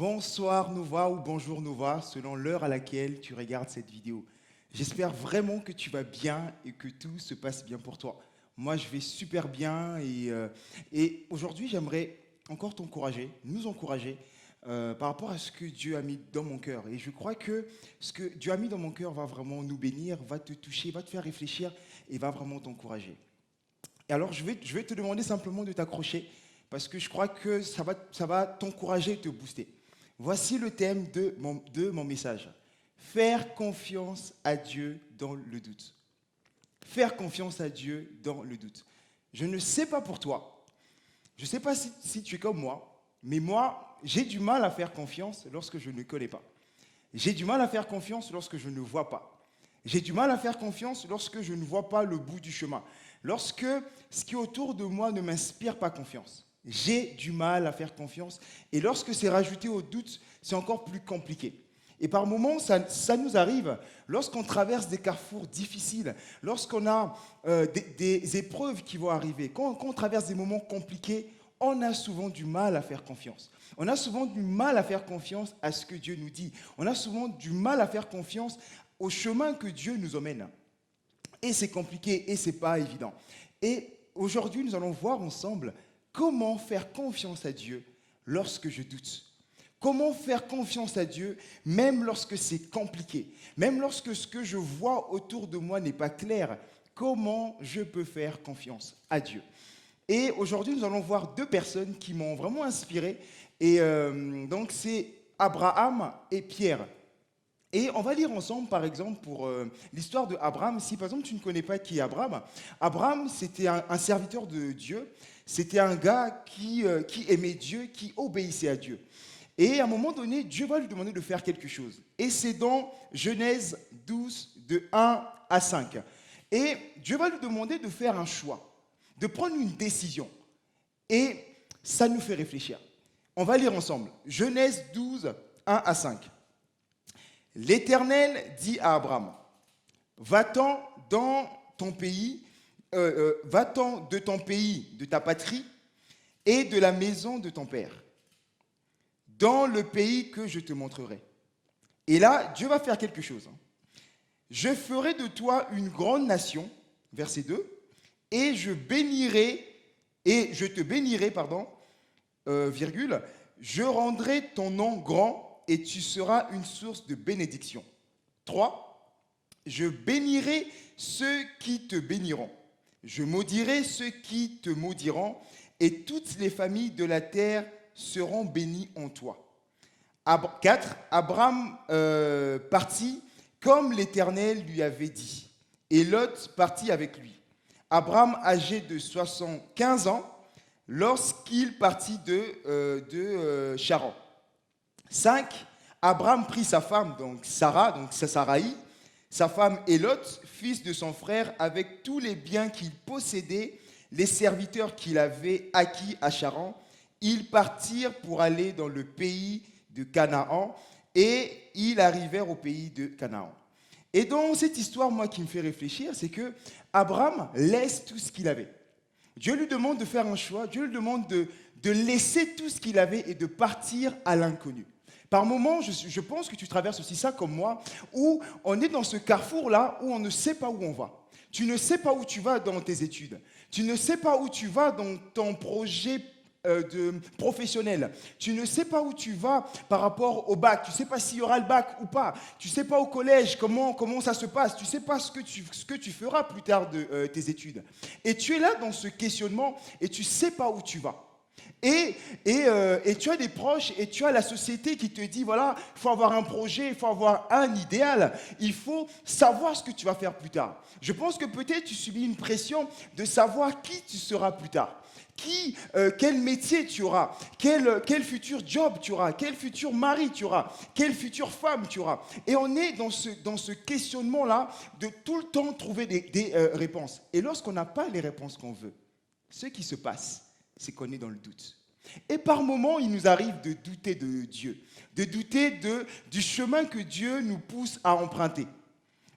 Bonsoir Nova ou bonjour Nova, selon l'heure à laquelle tu regardes cette vidéo. J'espère vraiment que tu vas bien et que tout se passe bien pour toi. Moi, je vais super bien et aujourd'hui, j'aimerais encore t'encourager, nous encourager par rapport à ce que Dieu a mis dans mon cœur. Et je crois que ce que Dieu a mis dans mon cœur va vraiment nous bénir, va te toucher, va te faire réfléchir et va vraiment t'encourager. Et alors, je vais te demander simplement de t'accrocher parce que je crois que ça va t'encourager et te booster. Voici le thème de mon message. Faire confiance à Dieu dans le doute. Faire confiance à Dieu dans le doute. Je ne sais pas pour toi, je ne sais pas si tu es comme moi, mais moi, j'ai du mal à faire confiance lorsque je ne connais pas. J'ai du mal à faire confiance lorsque je ne vois pas. J'ai du mal à faire confiance lorsque je ne vois pas le bout du chemin. Lorsque ce qui est autour de moi ne m'inspire pas confiance. J'ai du mal à faire confiance. Et lorsque c'est rajouté au doute, c'est encore plus compliqué. Et par moments, ça nous arrive lorsqu'on traverse des carrefours difficiles, lorsqu'on a des épreuves qui vont arriver, quand on traverse des moments compliqués, on a souvent du mal à faire confiance. On a souvent du mal à faire confiance à ce que Dieu nous dit. On a souvent du mal à faire confiance au chemin que Dieu nous emmène. Et c'est compliqué et c'est pas évident. Et aujourd'hui, nous allons voir ensemble comment faire confiance à Dieu lorsque je doute. Comment faire confiance à Dieu même lorsque c'est compliqué, même lorsque ce que je vois autour de moi n'est pas clair. Comment je peux faire confiance à Dieu? Et aujourd'hui, nous allons voir deux personnes qui m'ont vraiment inspiré. Et donc, c'est Abraham et Pierre. Et on va lire ensemble, par exemple, pour l'histoire de Abraham. Si, par exemple, tu ne connais pas qui est Abraham, Abraham, c'était un serviteur de Dieu. C'était un gars qui aimait Dieu, qui obéissait à Dieu. Et à un moment donné, Dieu va lui demander de faire quelque chose. Et c'est dans Genèse 12, de 1 à 5. Et Dieu va lui demander de faire un choix, de prendre une décision. Et ça nous fait réfléchir. On va lire ensemble. Genèse 12, 1 à 5. L'Éternel dit à Abraham, va-t'en dans ton pays, va-t'en de ton pays, de ta patrie et de la maison de ton père, dans le pays que je te montrerai. Et là, Dieu va faire quelque chose. Je ferai de toi une grande nation, verset 2, et je te bénirai, virgule, je rendrai ton nom grand et tu seras une source de bénédiction. 3. Je bénirai ceux qui te béniront. Je maudirai ceux qui te maudiront et toutes les familles de la terre seront bénies en toi. 4. Abraham partit comme l'Éternel lui avait dit. Et Lot partit avec lui. Abraham, âgé de 75 ans, lorsqu'il partit de Charan. 5. Abraham prit sa femme, donc Sarah, donc Saraï, sa femme et Lot, fils de son frère, avec tous les biens qu'il possédait, les serviteurs qu'il avait acquis à Charan. Ils partirent pour aller dans le pays de Canaan et ils arrivèrent au pays de Canaan. Et dans cette histoire, moi, qui me fait réfléchir, c'est que Abraham laisse tout ce qu'il avait. Dieu lui demande de faire un choix, Dieu lui demande de laisser tout ce qu'il avait et de partir à l'inconnu. Par moments, je pense que tu traverses aussi ça comme moi, où on est dans ce carrefour-là, où on ne sait pas où on va. Tu ne sais pas où tu vas dans tes études. Tu ne sais pas où tu vas dans ton projet professionnel. Tu ne sais pas où tu vas par rapport au bac. Tu ne sais pas s'il y aura le bac ou pas. Tu ne sais pas au collège comment ça se passe. Tu ne sais pas ce que tu feras plus tard de tes études. Et tu es là dans ce questionnement et tu ne sais pas où tu vas. Et tu as des proches et tu as la société qui te dit, voilà, il faut avoir un projet, il faut avoir un idéal, il faut savoir ce que tu vas faire plus tard. Je pense que peut-être tu subis une pression de savoir qui tu seras plus tard. Quel métier tu auras, quel futur job tu auras, quel futur mari tu auras, quelle future femme tu auras. Et on est dans ce questionnement-là de tout le temps trouver des réponses. Et lorsqu'on n'a pas les réponses qu'on veut, ce qui se passe, c'est qu'on est dans le doute. Et par moments, il nous arrive de douter de Dieu, de douter du chemin que Dieu nous pousse à emprunter.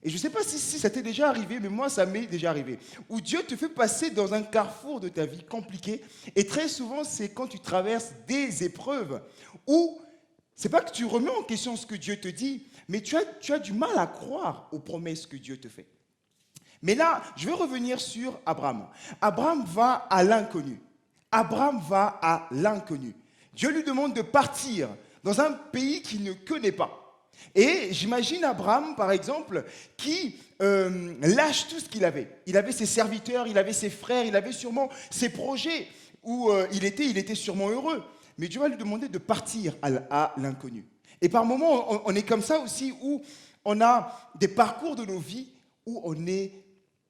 Et je ne sais pas si ça t'est déjà arrivé, mais moi, ça m'est déjà arrivé. Où Dieu te fait passer dans un carrefour de ta vie compliqué. Et très souvent, c'est quand tu traverses des épreuves où C'est pas que tu remets en question ce que Dieu te dit, mais tu as du mal à croire aux promesses que Dieu te fait. Mais là, je vais revenir sur Abraham. Abraham va à l'inconnu. Abraham va à l'inconnu. Dieu lui demande de partir dans un pays qu'il ne connaît pas. Et j'imagine Abraham, par exemple, qui lâche tout ce qu'il avait. Il avait ses serviteurs, il avait ses frères, il avait sûrement ses projets où il était sûrement heureux. Mais Dieu va lui demander de partir à l'inconnu. Et par moments, on est comme ça aussi, où on a des parcours de nos vies où on est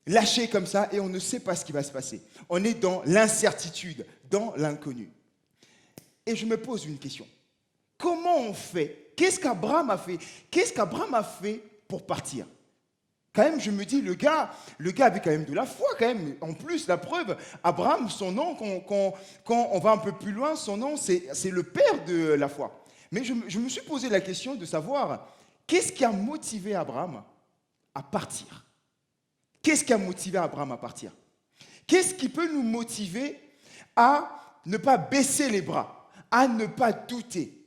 lâché comme ça et on ne sait pas ce qui va se passer. On est dans l'incertitude, dans l'inconnu. Et je me pose une question. Comment on fait? Qu'est-ce qu'Abraham a fait? Qu'est-ce qu'Abraham a fait pour partir? Quand même, je me dis, le gars avait quand même de la foi, quand même. En plus, la preuve, Abraham, son nom, quand on va un peu plus loin, son nom, c'est le père de la foi. Mais je me suis posé la question de savoir, qu'est-ce qui a motivé Abraham à partir? Qu'est-ce qui a motivé Abraham à partir? Qu'est-ce qui peut nous motiver à ne pas baisser les bras, à ne pas douter?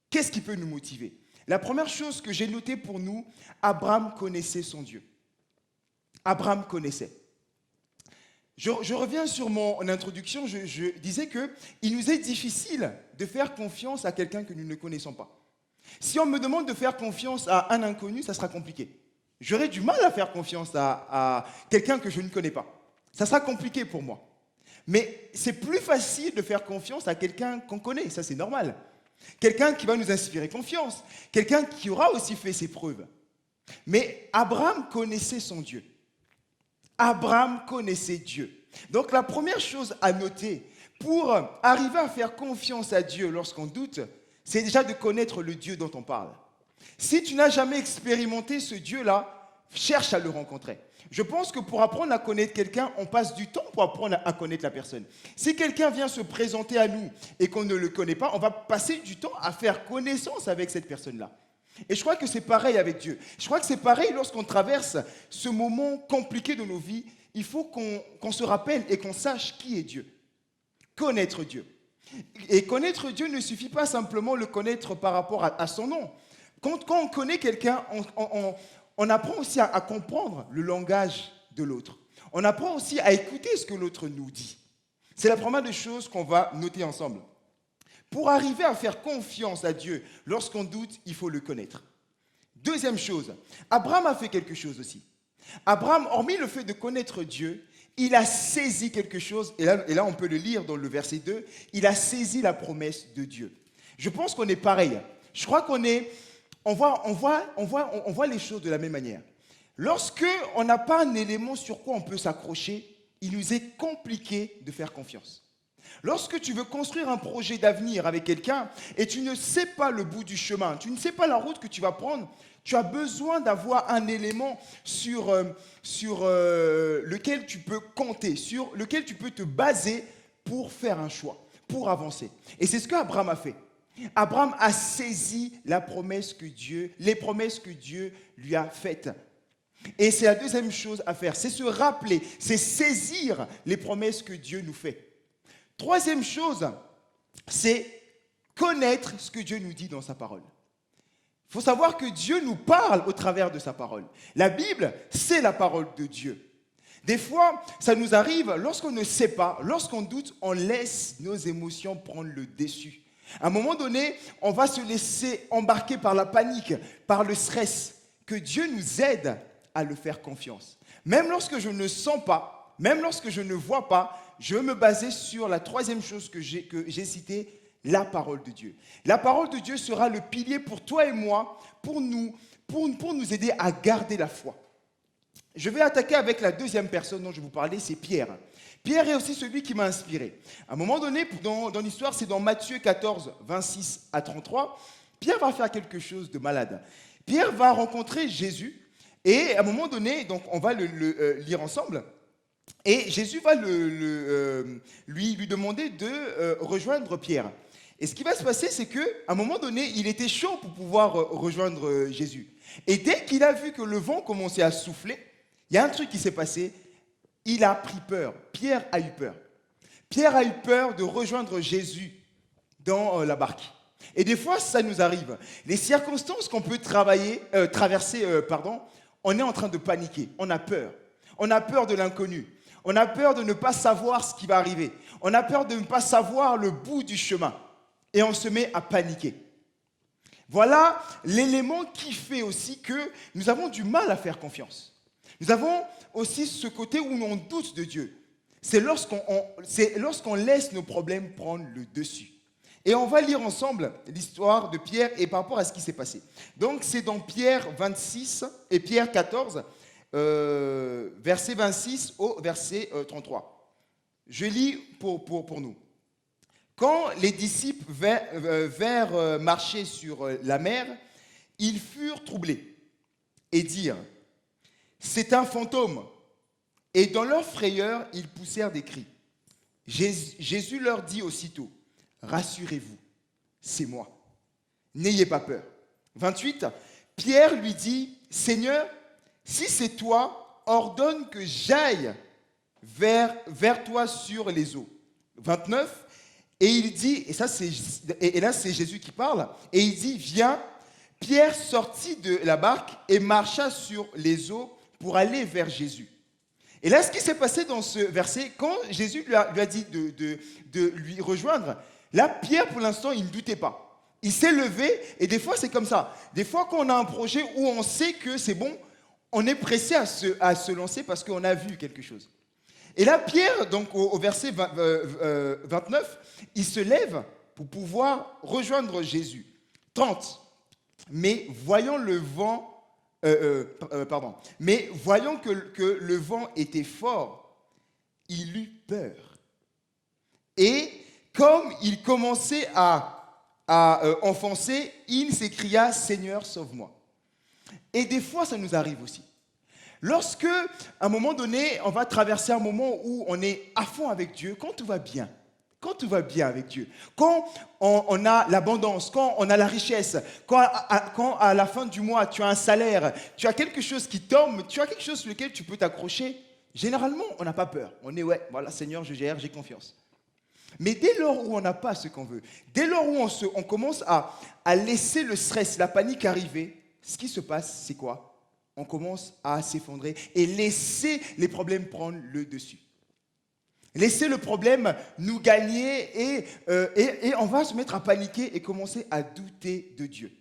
Qu'est-ce qui peut nous motiver? La première chose que j'ai notée pour nous, Abraham connaissait son Dieu. Abraham connaissait. Je reviens sur mon introduction, je disais qu'il nous est difficile de faire confiance à quelqu'un que nous ne connaissons pas. Si on me demande de faire confiance à un inconnu, ça sera compliqué. J'aurai du mal à faire confiance à quelqu'un que je ne connais pas. Ça sera compliqué pour moi. Mais c'est plus facile de faire confiance à quelqu'un qu'on connaît, ça c'est normal. Quelqu'un qui va nous inspirer confiance, quelqu'un qui aura aussi fait ses preuves. Mais Abraham connaissait son Dieu. Abraham connaissait Dieu. Donc la première chose à noter pour arriver à faire confiance à Dieu lorsqu'on doute, c'est déjà de connaître le Dieu dont on parle. Si tu n'as jamais expérimenté ce Dieu-là, cherche à le rencontrer. Je pense que pour apprendre à connaître quelqu'un, on passe du temps pour apprendre à connaître la personne. Si quelqu'un vient se présenter à nous et qu'on ne le connaît pas, on va passer du temps à faire connaissance avec cette personne-là. Et je crois que c'est pareil avec Dieu. Je crois que c'est pareil lorsqu'on traverse ce moment compliqué de nos vies. Il faut qu'on se rappelle et qu'on sache qui est Dieu. Connaître Dieu. Et connaître Dieu ne suffit pas simplement le connaître par rapport à son nom. Quand on connaît quelqu'un, on apprend aussi à comprendre le langage de l'autre. On apprend aussi à écouter ce que l'autre nous dit. C'est la première des choses qu'on va noter ensemble. Pour arriver à faire confiance à Dieu, lorsqu'on doute, il faut le connaître. Deuxième chose, Abraham a fait quelque chose aussi. Abraham, hormis le fait de connaître Dieu, il a saisi quelque chose, et là on peut le lire dans le verset 2, il a saisi la promesse de Dieu. Je pense qu'on est pareil. Je crois on voit les choses de la même manière. Lorsque on n'a pas un élément sur quoi on peut s'accrocher, il nous est compliqué de faire confiance. Lorsque tu veux construire un projet d'avenir avec quelqu'un et tu ne sais pas le bout du chemin, tu ne sais pas la route que tu vas prendre, tu as besoin d'avoir un élément sur lequel tu peux compter, sur lequel tu peux te baser pour faire un choix, pour avancer. Et c'est ce qu'Abraham a fait. Abraham a saisi les promesses que Dieu lui a faites. Et c'est la deuxième chose à faire, c'est se rappeler, c'est saisir les promesses que Dieu nous fait. Troisième chose, c'est connaître ce que Dieu nous dit dans sa parole. Il faut savoir que Dieu nous parle au travers de sa parole. La Bible, c'est la parole de Dieu. Des fois, ça nous arrive, lorsqu'on ne sait pas, lorsqu'on doute, on laisse nos émotions prendre le dessus. À un moment donné, on va se laisser embarquer par la panique, par le stress. Que Dieu nous aide à le faire confiance. Même lorsque je ne sens pas, même lorsque je ne vois pas, je vais me baser sur la troisième chose que j'ai citée, la parole de Dieu. La parole de Dieu sera le pilier pour toi et moi, pour nous aider à garder la foi. Je vais attaquer avec la deuxième personne dont je vous parlais, c'est Pierre. Pierre est aussi celui qui m'a inspiré. À un moment donné, dans l'histoire, c'est dans Matthieu 14, 26 à 33, Pierre va faire quelque chose de malade. Pierre va rencontrer Jésus et à un moment donné, donc on va le lire ensemble, et Jésus va lui demander de rejoindre Pierre. Et ce qui va se passer, c'est qu'à un moment donné, il était chaud pour pouvoir rejoindre Jésus. Et dès qu'il a vu que le vent commençait à souffler, il y a un truc qui s'est passé, il a pris peur. Pierre a eu peur. Pierre a eu peur de rejoindre Jésus dans la barque. Et des fois, ça nous arrive. Les circonstances qu'on peut traverser, on est en train de paniquer. On a peur. On a peur de l'inconnu. On a peur de ne pas savoir ce qui va arriver. On a peur de ne pas savoir le bout du chemin. Et on se met à paniquer. Voilà l'élément qui fait aussi que nous avons du mal à faire confiance. Nous avons aussi ce côté où on doute de Dieu. C'est lorsqu'on laisse nos problèmes prendre le dessus. Et on va lire ensemble l'histoire de Pierre et par rapport à ce qui s'est passé. Donc c'est dans Pierre 26 et Pierre 14, verset 26 au verset 33. Je lis pour nous. Quand les disciples vinrent marcher sur la mer, ils furent troublés et dirent, c'est un fantôme. Et dans leur frayeur, ils poussèrent des cris. Jésus leur dit aussitôt, rassurez-vous, c'est moi. N'ayez pas peur. 28, Pierre lui dit, Seigneur, si c'est toi, ordonne que j'aille vers toi sur les eaux. 29, et il dit, et là c'est Jésus qui parle, et il dit, viens. Pierre sortit de la barque et marcha sur les eaux pour aller vers Jésus. Et là, ce qui s'est passé dans ce verset, quand Jésus lui a dit de lui rejoindre, là, Pierre, pour l'instant, il ne doutait pas. Il s'est levé, et des fois, c'est comme ça. Des fois, quand on a un projet où on sait que c'est bon, on est pressé à se lancer parce qu'on a vu quelque chose. Et là, Pierre, donc au verset 29, il se lève pour pouvoir rejoindre Jésus. 30. Mais voyant le vent, mais voyant que le vent était fort, il eut peur. Et comme il commençait à enfoncer, il s'écria, Seigneur, sauve-moi. Et des fois, ça nous arrive aussi. Lorsque, à un moment donné, on va traverser un moment où on est à fond avec Dieu, quand tout va bien avec Dieu, quand on a l'abondance, quand on a la richesse, quand à la fin du mois, tu as un salaire, tu as quelque chose qui tombe, tu as quelque chose sur lequel tu peux t'accrocher, généralement, on n'a pas peur. On est, ouais, voilà, Seigneur, je gère, j'ai confiance. Mais dès lors où on n'a pas ce qu'on veut, dès lors où on commence à laisser le stress, la panique arriver, ce qui se passe, c'est quoi? On commence à s'effondrer et laisser les problèmes prendre le dessus. Laisser le problème nous gagner et on va se mettre à paniquer et commencer à douter de Dieu.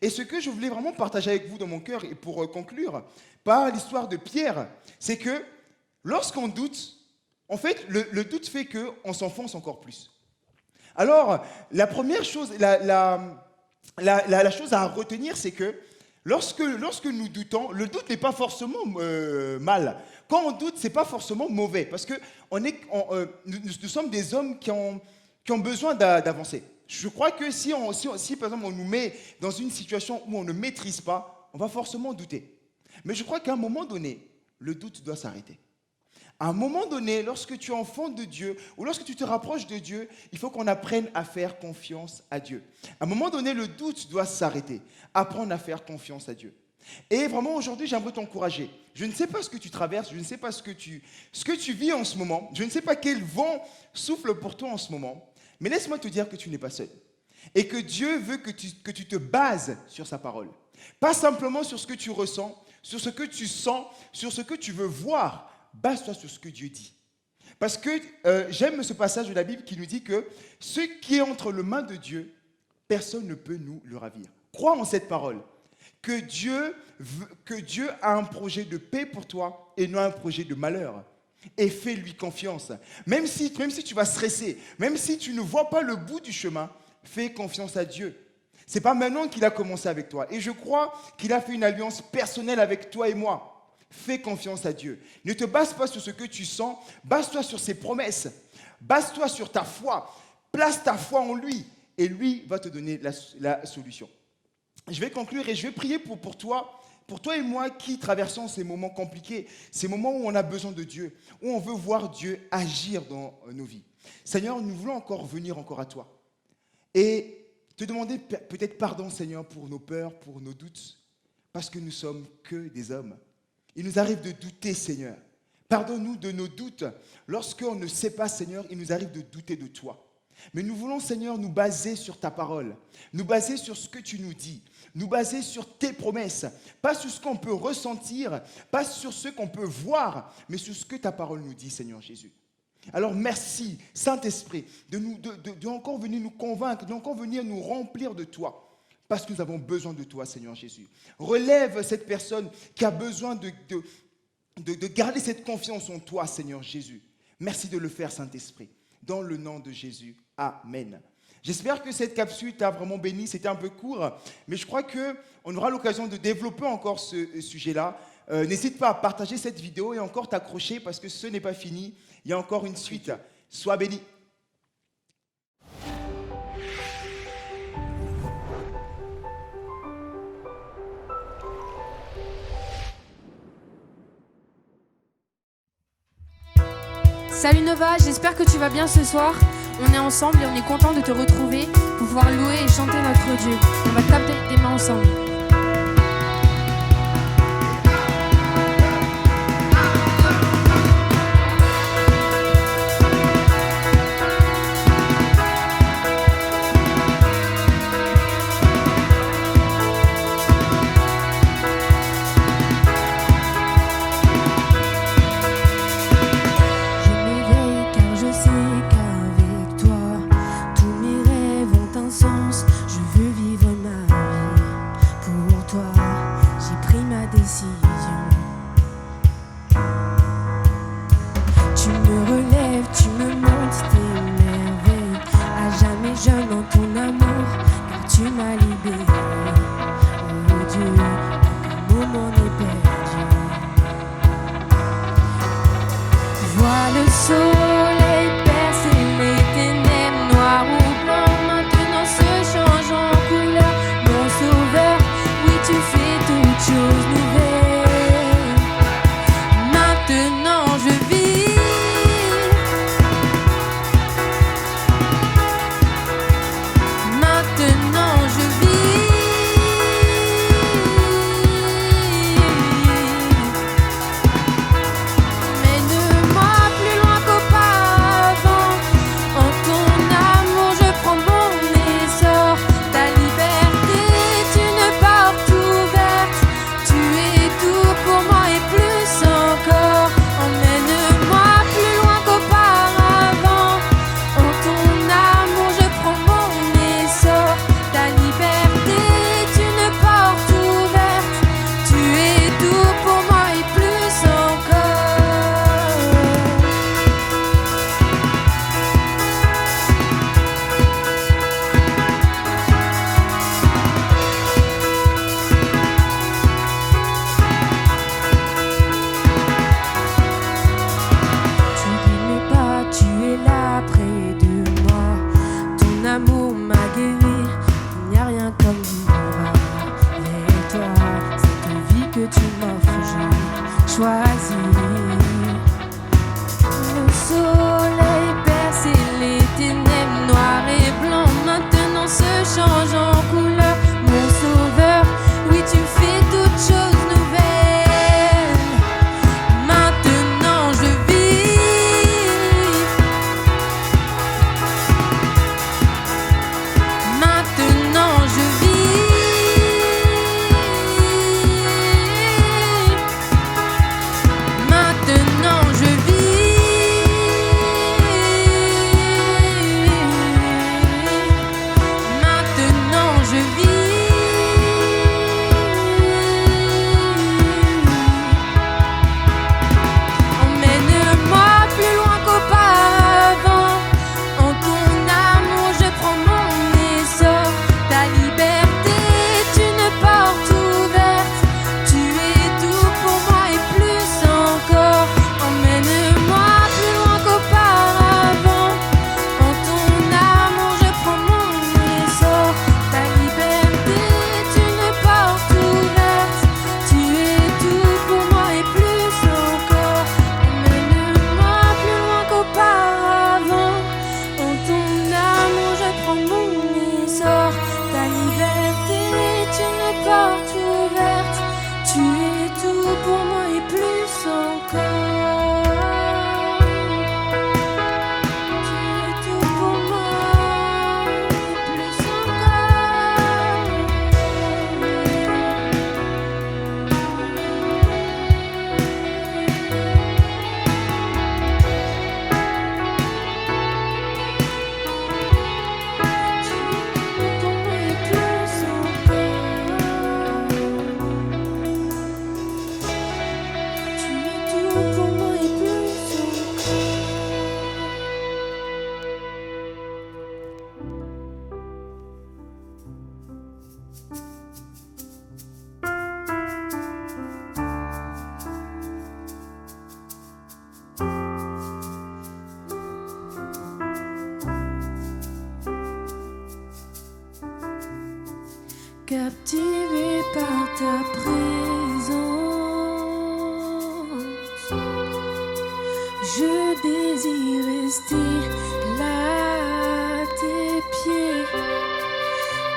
Et ce que je voulais vraiment partager avec vous dans mon cœur et pour conclure par l'histoire de Pierre, c'est que lorsqu'on doute, en fait, le doute fait qu'on s'enfonce encore plus. Alors, la première chose, la chose à retenir, c'est que lorsque nous doutons, le doute n'est pas forcément mal. Quand on doute, ce n'est pas forcément mauvais, parce que nous sommes des hommes qui ont besoin d'avancer. Je crois que si, par exemple, on nous met dans une situation où on ne maîtrise pas, on va forcément douter. Mais je crois qu'à un moment donné, le doute doit s'arrêter. À un moment donné, lorsque tu es enfant de Dieu ou lorsque tu te rapproches de Dieu, il faut qu'on apprenne à faire confiance à Dieu. À un moment donné, le doute doit s'arrêter. Apprendre à faire confiance à Dieu. Et vraiment, aujourd'hui, j'aimerais t'encourager. Je ne sais pas ce que tu traverses, je ne sais pas ce que tu vis en ce moment. Je ne sais pas quel vent souffle pour toi en ce moment. Mais laisse-moi te dire que tu n'es pas seul. Et que Dieu veut que tu te bases sur sa parole. Pas simplement sur ce que tu ressens, sur ce que tu sens, sur ce que tu veux voir. Base-toi sur ce que Dieu dit. Parce que j'aime ce passage de la Bible qui nous dit que ce qui est entre les mains de Dieu, personne ne peut nous le ravir. Crois en cette parole. Que Dieu a un projet de paix pour toi et non un projet de malheur. Et fais-lui confiance. Même si tu vas stresser, même si tu ne vois pas le bout du chemin, fais confiance à Dieu. Ce n'est pas maintenant qu'il a commencé avec toi. Et je crois qu'il a fait une alliance personnelle avec toi et moi. Fais confiance à Dieu. Ne te base pas sur ce que tu sens, base-toi sur ses promesses. Base-toi sur ta foi. Place ta foi en lui et lui va te donner la solution. Je vais conclure et je vais prier pour toi et moi qui traversons ces moments compliqués, ces moments où on a besoin de Dieu, où on veut voir Dieu agir dans nos vies. Seigneur, nous voulons venir encore à toi et te demander peut-être pardon, Seigneur, pour nos peurs, pour nos doutes, parce que nous sommes que des hommes. Il nous arrive de douter, Seigneur. Pardonne-nous de nos doutes. Lorsqu'on ne sait pas, Seigneur, il nous arrive de douter de toi. Mais nous voulons, Seigneur, nous baser sur ta parole, nous baser sur ce que tu nous dis, nous baser sur tes promesses, pas sur ce qu'on peut ressentir, pas sur ce qu'on peut voir, mais sur ce que ta parole nous dit, Seigneur Jésus. Alors merci, Saint-Esprit, de encore venir nous convaincre, d'encore venir nous remplir de toi, parce que nous avons besoin de toi, Seigneur Jésus. Relève cette personne qui a besoin de garder cette confiance en toi, Seigneur Jésus. Merci de le faire, Saint-Esprit. Dans le nom de Jésus. Amen. J'espère que cette capsule t'a vraiment béni. C'était un peu court, mais je crois qu'on aura l'occasion de développer encore ce sujet-là. N'hésite pas à partager cette vidéo et encore t'accrocher parce que ce n'est pas fini. Il y a encore une suite. Sois béni. Salut Nova, j'espère que tu vas bien ce soir. On est ensemble et on est content de te retrouver pour pouvoir louer et chanter notre Dieu. On va taper des mains ensemble. Soleil perce les ténèbres, noir ou blanc, maintenant se change en couleur. captivé par ta présence. Je désire rester là à tes pieds,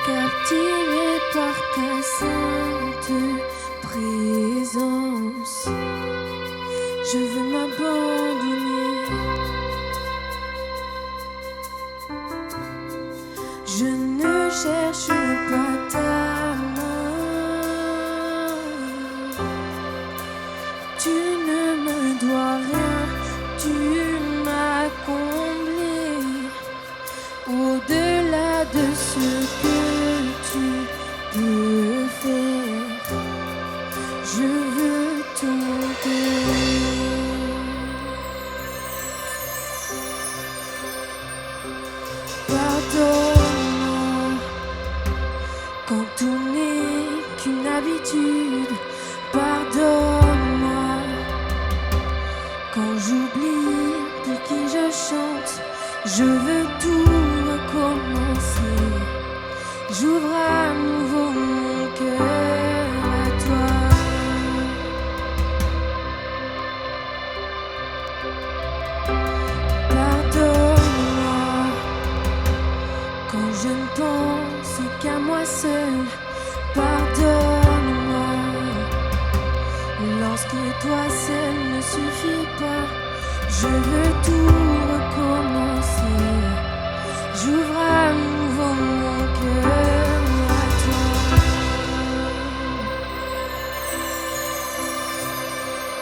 captivé par ta sainte présence. Je veux m'abandonner. Je ne cherche pas ta main. Tu ne me dois rien, tu m'as comblé. Au-delà de ce que tu peux faire, je veux ton cœur. Pardonne-moi quand tout n'est qu'une habitude. Pardonne-moi quand j'oublie pour qui je chante. Je veux tout recommencer. J'ouvre à nouveau mon cœur à toi. Pardonne-moi quand je ne pense qu'à moi seul. Pardonne-moi lorsque toi seul ne suffit pas. Je veux tout recommencer. J'ouvre à nouveau mon cœur à toi.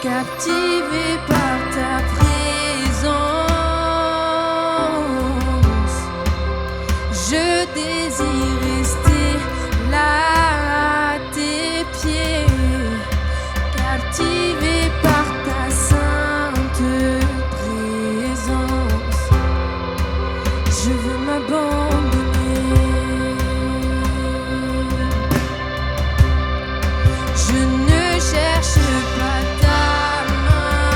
Captivé par ta présence, je désire rester là à tes pieds, captivé par ta sainte présence. Je veux m'abandonner. Je ne cherche pas ta main.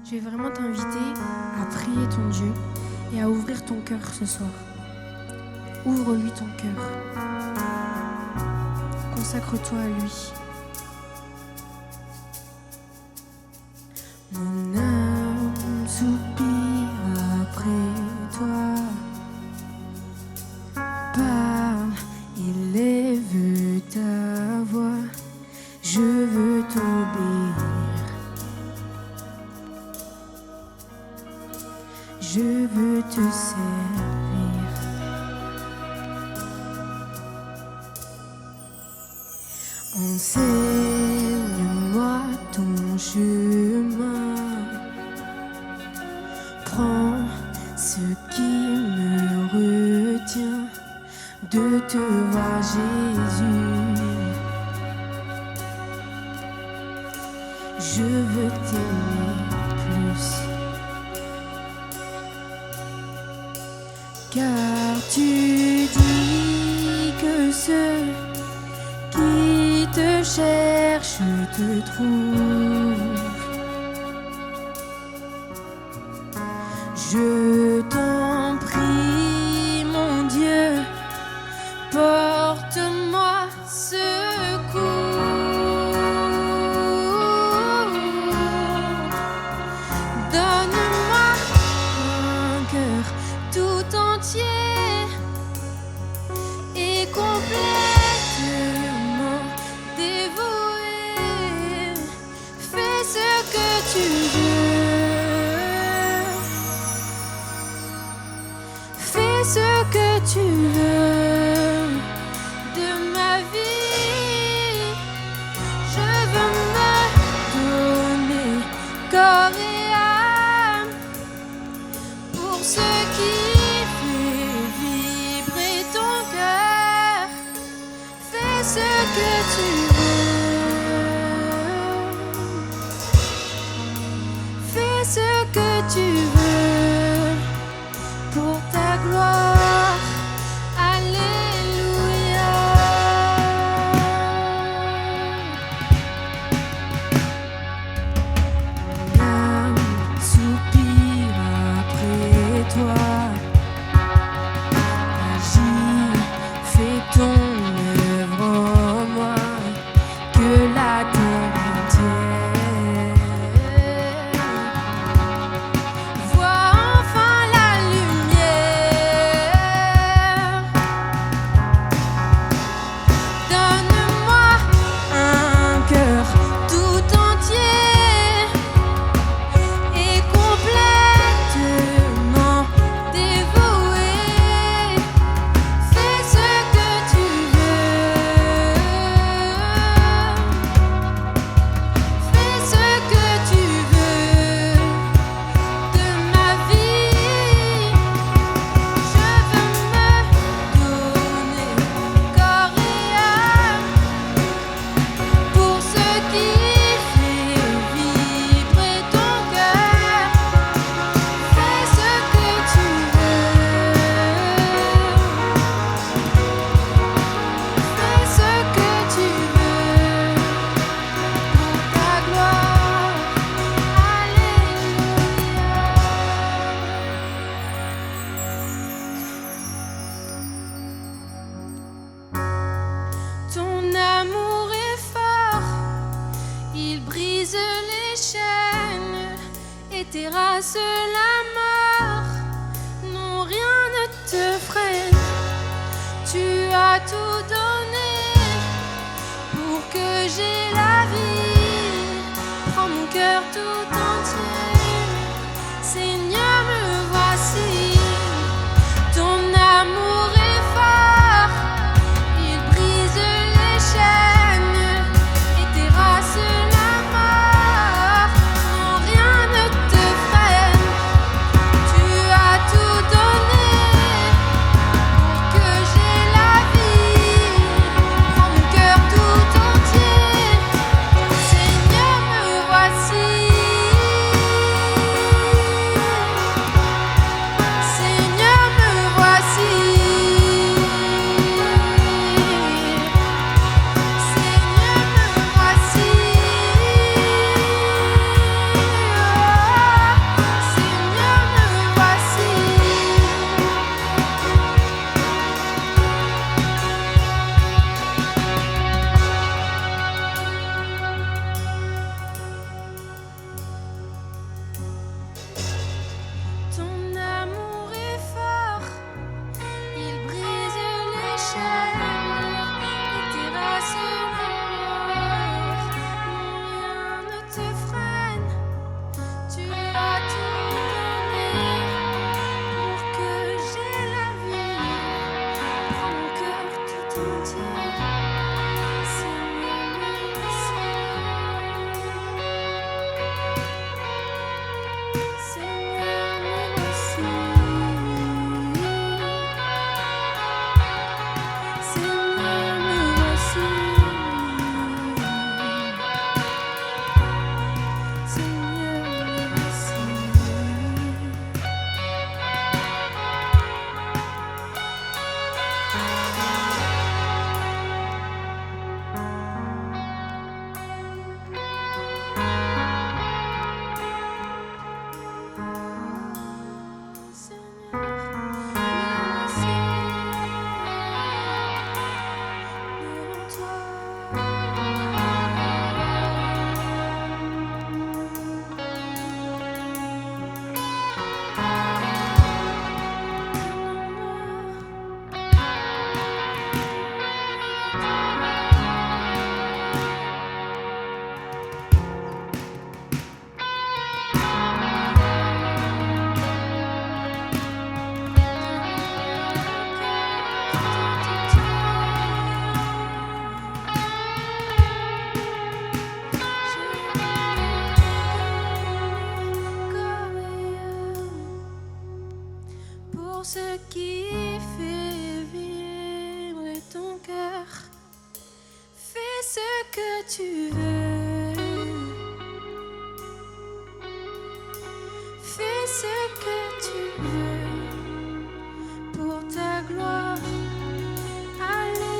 Je vais vraiment t'inviter à prier ton Dieu et à ouvrir ton cœur ce soir. Ouvre-lui ton cœur. Consacre-toi à lui. Mon âme soupire après toi. Parle, élève ta voix. Je veux t'obéir. Je veux te servir. Enseigne-moi ton chemin. Prends ce qui me retient de te voir, Jésus. Je veux t'aimer plus. Car tu dis que ceux qui te cherchent te trouvent. Je t'en prie, mon Dieu, porte-moi secours. Donne-moi un cœur tout entier et complètement dévoué. Fais ce que tu veux. Fais ce que tu veux de ma vie. Je veux me donner corps et âme pour ce qui fait vibrer ton cœur. Fais ce que tu veux. Fais ce que tu veux pour ta gloire. Alléluia. Mon âme soupire après toi. Agis, fais ton œuvre en moi, que la terre entière vois enfin la lumière. Donne-moi un cœur tout entier et complètement dévoué. Fais ce que tu veux. Fais ce que tu veux de ma vie. Je veux me donner corps et âme pour ce qui fait vibrer ton cœur. Fais ce que tu veux. Fais ce que tu veux pour ta gloire. Alléluia. Ton amour est fort, il brise les chaînes et terrasse la mort. Non, rien ne te freine. Tu as tout donné pour que j'ai la vie. Prends mon cœur tout entier. Seigneur, me voici. Ton amour est fort, il brise les chaînes et terrasse la mort. Non, rien ne te freine. Tu as tout donné pour que j'ai la vie. Prends mon cœur tout entier. Seigneur, me voici. Pour ce qui fait vibrer ton cœur, fais ce que tu veux. Fais ce que tu veux pour ta gloire. Alléluia.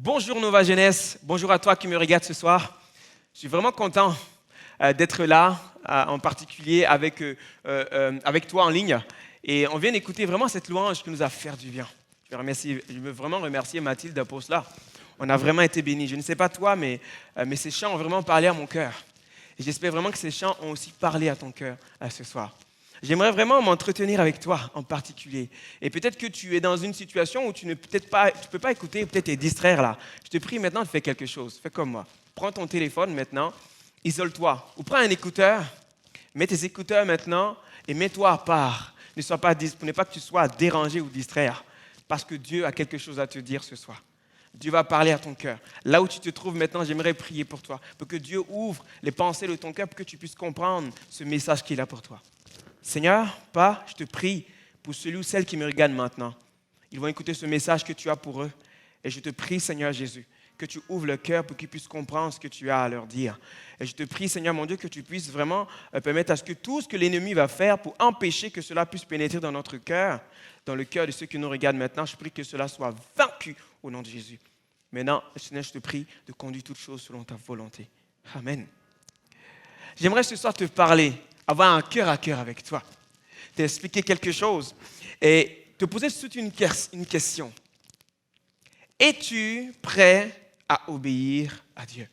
Bonjour Nova Jeunesse, bonjour à toi qui me regarde ce soir. Je suis vraiment content d'être là, en particulier avec toi en ligne. Et on vient d'écouter vraiment cette louange qui nous a fait du bien. Je veux vraiment remercier Mathilde pour cela. On a vraiment été bénis. Je ne sais pas toi, mais ces chants ont vraiment parlé à mon cœur. Et j'espère vraiment que ces chants ont aussi parlé à ton cœur ce soir. J'aimerais vraiment m'entretenir avec toi en particulier. Et peut-être que tu es dans une situation où tu ne peux pas écouter, peut-être te distraire là. Je te prie maintenant de faire quelque chose. Fais comme moi. Prends ton téléphone maintenant, isole-toi. Ou prends un écouteur, mets tes écouteurs maintenant et mets-toi à part. Pour ne pas que tu sois dérangé ou distraire. Parce que Dieu a quelque chose à te dire ce soir. Dieu va parler à ton cœur. Là où tu te trouves maintenant, j'aimerais prier pour toi. Pour que Dieu ouvre les pensées de ton cœur pour que tu puisses comprendre ce message qu'il a pour toi. Seigneur, Père, je te prie pour celui ou celle qui me regarde maintenant. Ils vont écouter ce message que tu as pour eux. Et je te prie, Seigneur Jésus, que tu ouvres le cœur pour qu'ils puissent comprendre ce que tu as à leur dire. Et je te prie, Seigneur mon Dieu, que tu puisses vraiment permettre à ce que tout ce que l'ennemi va faire pour empêcher que cela puisse pénétrer dans notre cœur, dans le cœur de ceux qui nous regardent maintenant, je prie que cela soit vaincu au nom de Jésus. Maintenant, Seigneur, je te prie de conduire toutes choses selon ta volonté. Amen. J'aimerais ce soir te parler, avoir un cœur à cœur avec toi, t'expliquer quelque chose et te poser toute une question. Es-tu prêt à obéir à Dieu?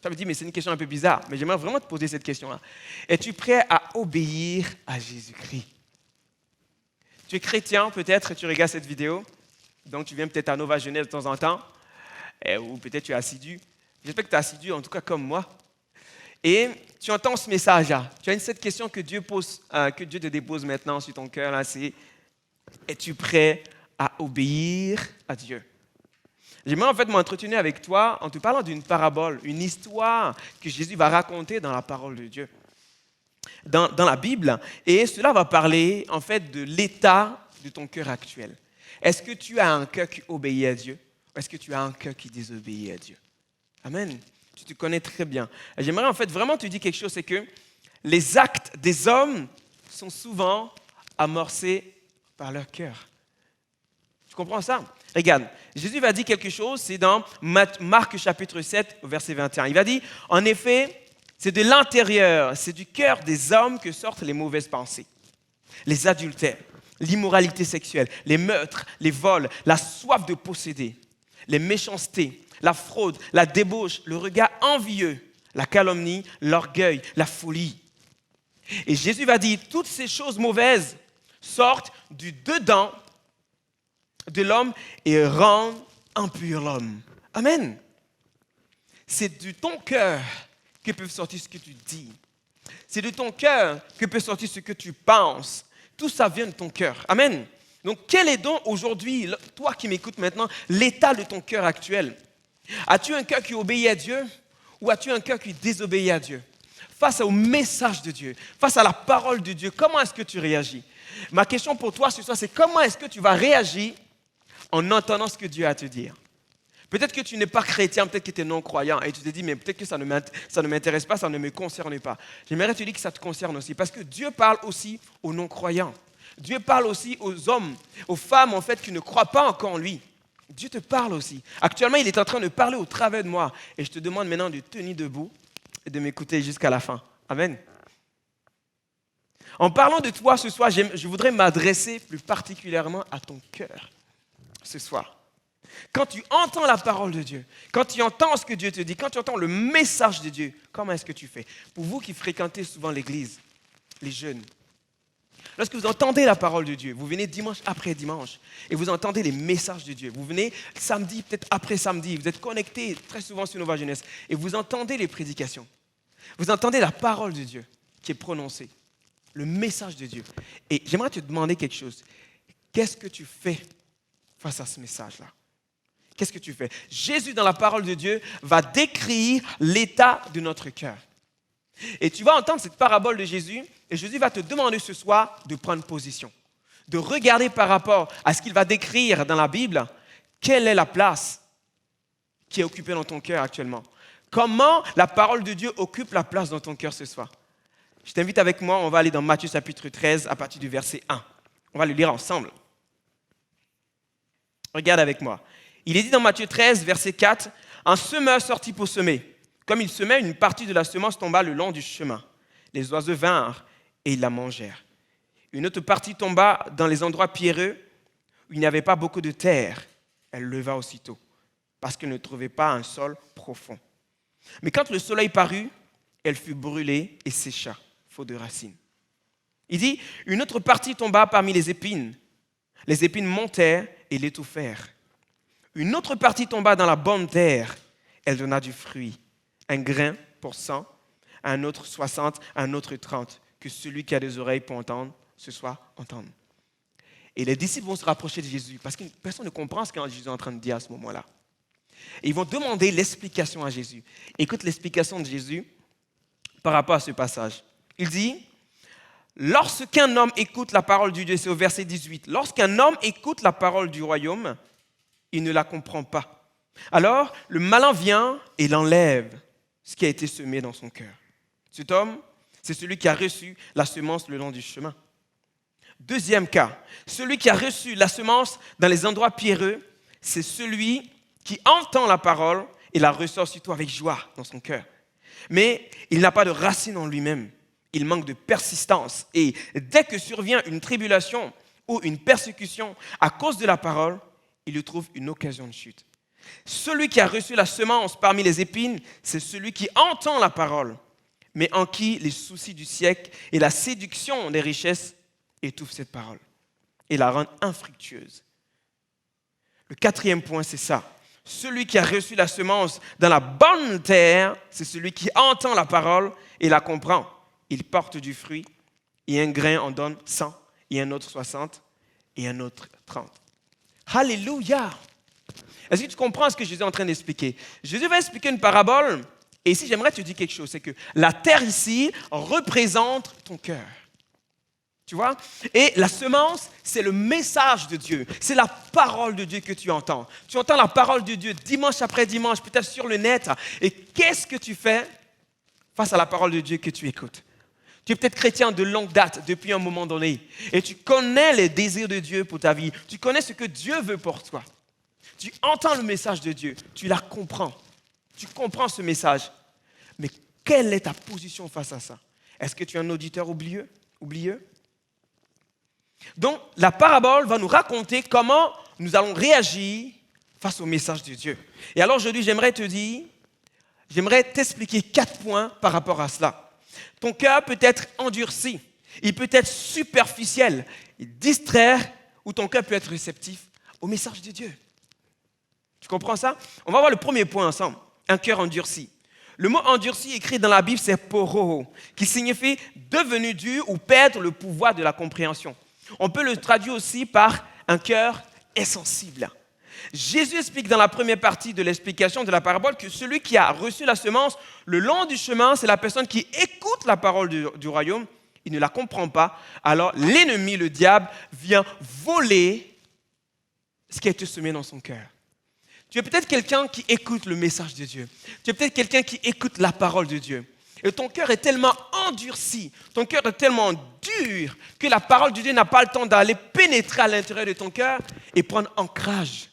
Ça me dit, mais c'est une question un peu bizarre, mais j'aimerais vraiment te poser cette question-là. Es-tu prêt à obéir à Jésus-Christ? Tu es chrétien, peut-être, tu regardes cette vidéo, donc tu viens peut-être à Nova Jeunesse de temps en temps, ou peut-être tu es assidu. J'espère que tu es assidu, en tout cas comme moi. Et tu entends ce message-là. Tu as cette question que Dieu te dépose maintenant sur ton cœur, là, c'est « Es-tu prêt à obéir à Dieu ?» J'aimerais en fait m'entretenir avec toi en te parlant d'une parabole, une histoire que Jésus va raconter dans la parole de Dieu, dans la Bible. Et cela va parler en fait de l'état de ton cœur actuel. Est-ce que tu as un cœur qui obéit à Dieu ou est-ce que tu as un cœur qui désobéit à Dieu? Amen. Tu te connais très bien. Et j'aimerais en fait vraiment te dire quelque chose, c'est que les actes des hommes sont souvent amorcés par leur cœur. Tu comprends ça? Regarde, Jésus va dire quelque chose, c'est dans Marc chapitre 7, verset 21. Il va dire, en effet, c'est de l'intérieur, c'est du cœur des hommes que sortent les mauvaises pensées, les adultères, l'immoralité sexuelle, les meurtres, les vols, la soif de posséder, les méchancetés, la fraude, la débauche, le regard envieux, la calomnie, l'orgueil, la folie. Et Jésus va dire, toutes ces choses mauvaises sortent du dedans de l'homme et rendent impur l'homme. Amen. C'est de ton cœur que peut sortir ce que tu dis. C'est de ton cœur que peut sortir ce que tu penses. Tout ça vient de ton cœur. Amen. Donc, quel est donc aujourd'hui, toi qui m'écoutes maintenant, l'état de ton cœur actuel? As-tu un cœur qui obéit à Dieu ou as-tu un cœur qui désobéit à Dieu? Face au message de Dieu, face à la parole de Dieu, comment est-ce que tu réagis? Ma question pour toi ce soir, c'est comment est-ce que tu vas réagir en entendant ce que Dieu a à te dire? Peut-être que tu n'es pas chrétien, peut-être que tu es non-croyant et tu te dis, mais peut-être que ça ne m'intéresse pas, ça ne me concerne pas. J'aimerais te dire que ça te concerne aussi parce que Dieu parle aussi aux non-croyants. Dieu parle aussi aux hommes, aux femmes en fait qui ne croient pas encore en lui. Dieu te parle aussi. Actuellement, il est en train de parler au travers de moi et je te demande maintenant de tenir debout et de m'écouter jusqu'à la fin. Amen. En parlant de toi ce soir, je voudrais m'adresser plus particulièrement à ton cœur ce soir. Quand tu entends la parole de Dieu, quand tu entends ce que Dieu te dit, quand tu entends le message de Dieu, comment est-ce que tu fais? Pour vous qui fréquentez souvent l'église, les jeunes, lorsque vous entendez la parole de Dieu, vous venez dimanche après dimanche et vous entendez les messages de Dieu. Vous venez samedi, peut-être après samedi, vous êtes connectés très souvent sur Nova Jeunesse et vous entendez les prédications. Vous entendez la parole de Dieu qui est prononcée, le message de Dieu. Et j'aimerais te demander quelque chose. Qu'est-ce que tu fais face à ce message-là? Qu'est-ce que tu fais? Jésus, dans la parole de Dieu, va décrire l'état de notre cœur. Et tu vas entendre cette parabole de Jésus, et Jésus va te demander ce soir de prendre position, de regarder par rapport à ce qu'il va décrire dans la Bible, quelle est la place qui est occupée dans ton cœur actuellement. Comment la parole de Dieu occupe la place dans ton cœur ce soir. Je t'invite avec moi, on va aller dans Matthieu chapitre 13 à partir du verset 1. On va le lire ensemble. Regarde avec moi. Il est dit dans Matthieu 13, verset 4, « Un semeur sortit pour semer. Comme il semait, une partie de la semence tomba le long du chemin. Les oiseaux vinrent et ils la mangèrent. Une autre partie tomba dans les endroits pierreux où il n'y avait pas beaucoup de terre. Elle leva aussitôt, parce qu'elle ne trouvait pas un sol profond. Mais quand le soleil parut, elle fut brûlée et sécha, faute de racines. Il dit, une autre partie tomba parmi les épines. Les épines montèrent et l'étouffèrent. Une autre partie tomba dans la bonne terre. Elle donna du fruit. Un grain pour 100, un autre 60, un autre 30. Que celui qui a des oreilles pour entendre, ce soir, entende. Et les disciples vont se rapprocher de Jésus parce que personne ne comprend ce que Jésus est en train de dire à ce moment-là. Et ils vont demander l'explication à Jésus. Écoute l'explication de Jésus par rapport à ce passage. Il dit, lorsqu'un homme écoute la parole de Dieu, c'est au verset 18, lorsqu'un homme écoute la parole du royaume, il ne la comprend pas, Alors, le malin vient et il enlève ce qui a été semé dans son cœur. Cet homme, c'est celui qui a reçu la semence le long du chemin. Deuxième cas, celui qui a reçu la semence dans les endroits pierreux, c'est celui qui entend la parole et la reçoit aussitôt avec joie dans son cœur. Mais il n'a pas de racine en lui-même. Il manque de persistance. Et dès que survient une tribulation ou une persécution à cause de la parole, il y trouve une occasion de chute. Celui qui a reçu la semence parmi les épines, c'est celui qui entend la parole, mais en qui les soucis du siècle et la séduction des richesses étouffent cette parole et la rendent infructueuse. Le quatrième point, c'est ça. Celui qui a reçu la semence dans la bonne terre, c'est celui qui entend la parole et la comprend. Il porte du fruit, et un grain en donne 100, et un autre 60, et un autre 30. Alléluia! Est-ce que tu comprends ce que Jésus est en train d'expliquer? Jésus va expliquer une parabole, et ici j'aimerais te dire quelque chose, c'est que la terre ici représente ton cœur. Tu vois? Et la semence, c'est le message de Dieu. C'est la parole de Dieu que tu entends. Tu entends la parole de Dieu dimanche après dimanche, peut-être sur le net. Et qu'est-ce que tu fais face à la parole de Dieu que tu écoutes? Tu es peut-être chrétien de longue date, depuis un moment donné. Et tu connais les désirs de Dieu pour ta vie. Tu connais ce que Dieu veut pour toi. Tu entends le message de Dieu. Tu la comprends. Tu comprends ce message. Mais quelle est ta position face à ça? Est-ce que tu es un auditeur oublieux? Donc, la parabole va nous raconter comment nous allons réagir face au message de Dieu. Et alors, aujourd'hui, j'aimerais t'expliquer 4 points par rapport à cela. Ton cœur peut être endurci, il peut être superficiel, distraire, ou ton cœur peut être réceptif au message de Dieu. Tu comprends ça? On va voir le premier point ensemble, un cœur endurci. Le mot endurci écrit dans la Bible, c'est poro, qui signifie devenu dur ou perdre le pouvoir de la compréhension. On peut le traduire aussi par un cœur insensible. Jésus explique dans la première partie de l'explication de la parabole que celui qui a reçu la semence le long du chemin, c'est la personne qui écoute la parole du royaume, il ne la comprend pas. Alors l'ennemi, le diable, vient voler ce qui a été semé dans son cœur. Tu es peut-être quelqu'un qui écoute le message de Dieu. Tu es peut-être quelqu'un qui écoute la parole de Dieu. Et ton cœur est tellement endurci, ton cœur est tellement dur que la parole de Dieu n'a pas le temps d'aller pénétrer à l'intérieur de ton cœur et prendre ancrage.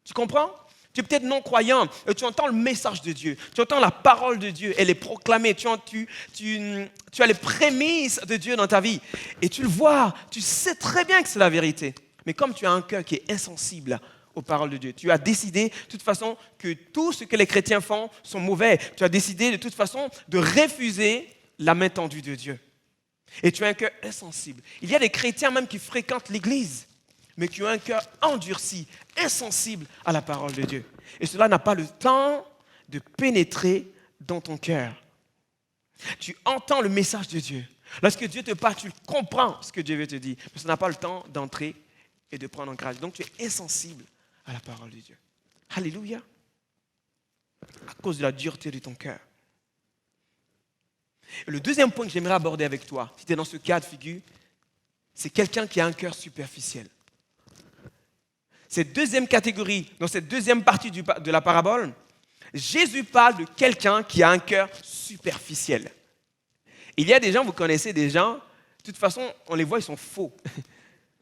Tu comprends? Tu es peut-être non-croyant et tu entends le message de Dieu. Tu entends la parole de Dieu, elle est proclamée. Tu as les prémices de Dieu dans ta vie. Et tu le vois, tu sais très bien que c'est la vérité. Mais comme tu as un cœur qui est insensible aux paroles de Dieu. Tu as décidé de toute façon que tout ce que les chrétiens font sont mauvais. Tu as décidé de toute façon de refuser la main tendue de Dieu. Et tu as un cœur insensible. Il y a des chrétiens même qui fréquentent l'église, mais qui ont un cœur endurci, insensible à la parole de Dieu. Et cela n'a pas le temps de pénétrer dans ton cœur. Tu entends le message de Dieu. Lorsque Dieu te parle, tu comprends ce que Dieu veut te dire, mais ça n'a pas le temps d'entrer et de prendre ancrage. Donc tu es insensible à la parole de Dieu. Alléluia. À cause de la dureté de ton cœur. Et le deuxième point que j'aimerais aborder avec toi, si tu es dans ce cas de figure, c'est quelqu'un qui a un cœur superficiel. Cette deuxième catégorie, dans cette deuxième partie de la parabole, Jésus parle de quelqu'un qui a un cœur superficiel. Il y a des gens, vous connaissez des gens, de toute façon, on les voit, ils sont faux.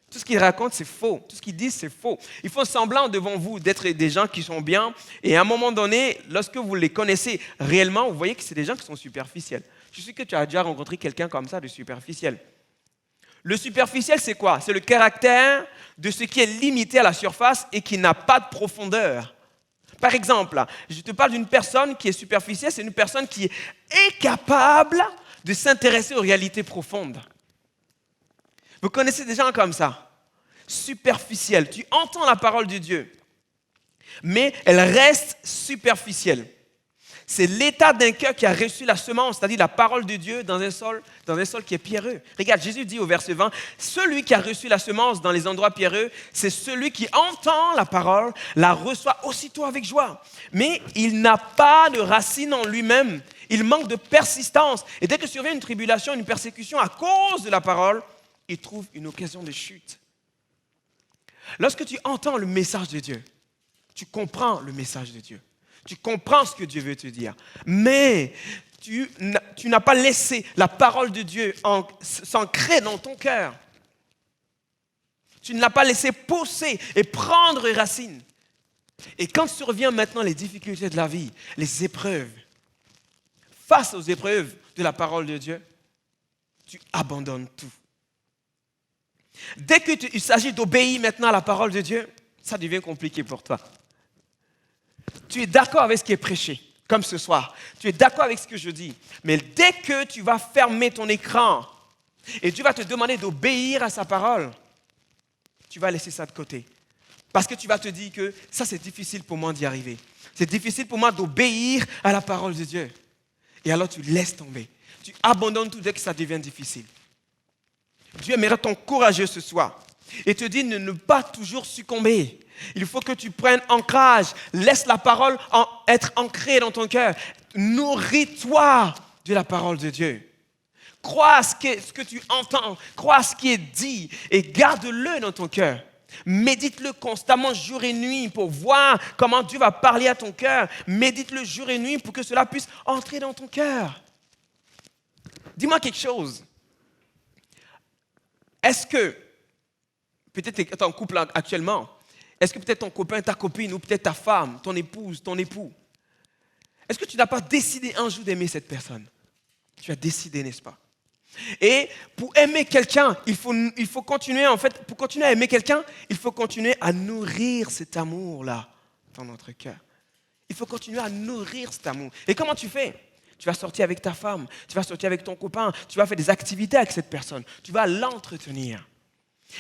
Tout ce qu'ils racontent, c'est faux. Tout ce qu'ils disent, c'est faux. Ils font semblant devant vous d'être des gens qui sont bien. Et à un moment donné, lorsque vous les connaissez réellement, vous voyez que c'est des gens qui sont superficiels. Je suis sûr que tu as déjà rencontré quelqu'un comme ça, de superficiel. Le superficiel, c'est quoi? C'est le caractère de ce qui est limité à la surface et qui n'a pas de profondeur. Par exemple, je te parle d'une personne qui est superficielle, c'est une personne qui est incapable de s'intéresser aux réalités profondes. Vous connaissez des gens comme ça, superficiels. Tu entends la parole de Dieu, mais elle reste superficielle. C'est l'état d'un cœur qui a reçu la semence, c'est-à-dire la parole de Dieu dans un sol qui est pierreux. Regarde, Jésus dit au verset 20, « Celui qui a reçu la semence dans les endroits pierreux, c'est celui qui entend la parole, la reçoit aussitôt avec joie. Mais il n'a pas de racine en lui-même, il manque de persistance. Et dès que survient une tribulation, une persécution à cause de la parole, il trouve une occasion de chute. » Lorsque tu entends le message de Dieu, Tu comprends le message de Dieu. Tu comprends ce que Dieu veut te dire. Mais tu n'as pas laissé la parole de Dieu s'ancrer dans ton cœur. Tu ne l'as pas laissé pousser et prendre racine. Et quand surviennent maintenant les difficultés de la vie, les épreuves, face aux épreuves de la parole de Dieu, tu abandonnes tout. Dès qu'il s'agit d'obéir maintenant à la parole de Dieu, ça devient compliqué pour toi. Tu es d'accord avec ce qui est prêché, comme ce soir. Tu es d'accord avec ce que je dis. Mais dès que tu vas fermer ton écran et tu vas te demander d'obéir à sa parole, tu vas laisser ça de côté. Parce que tu vas te dire que ça, c'est difficile pour moi d'y arriver. C'est difficile pour moi d'obéir à la parole de Dieu. Et alors, tu laisses tomber. Tu abandonnes tout dès que ça devient difficile. Dieu aimerait ton courageux ce soir et te dit de ne pas toujours succomber. Il faut que tu prennes ancrage. Laisse la parole être ancrée dans ton cœur. Nourris-toi de la parole de Dieu. Crois à ce que tu entends. Crois à ce qui est dit et garde-le dans ton cœur. Médite-le constamment jour et nuit pour voir comment Dieu va parler à ton cœur. Médite-le jour et nuit pour que cela puisse entrer dans ton cœur. Dis-moi quelque chose. Est-ce que, peut-être tu es en couple actuellement, est-ce que peut-être ton copain, ta copine, ou peut-être ta femme, ton épouse, ton époux, est-ce que tu n'as pas décidé un jour d'aimer cette personne? Tu as décidé, n'est-ce pas? Et pour aimer quelqu'un, il faut continuer, en fait, pour continuer à aimer quelqu'un, il faut continuer à nourrir cet amour-là dans notre cœur. Il faut continuer à nourrir cet amour. Et comment tu fais? Tu vas sortir avec ta femme, tu vas sortir avec ton copain, tu vas faire des activités avec cette personne, tu vas l'entretenir.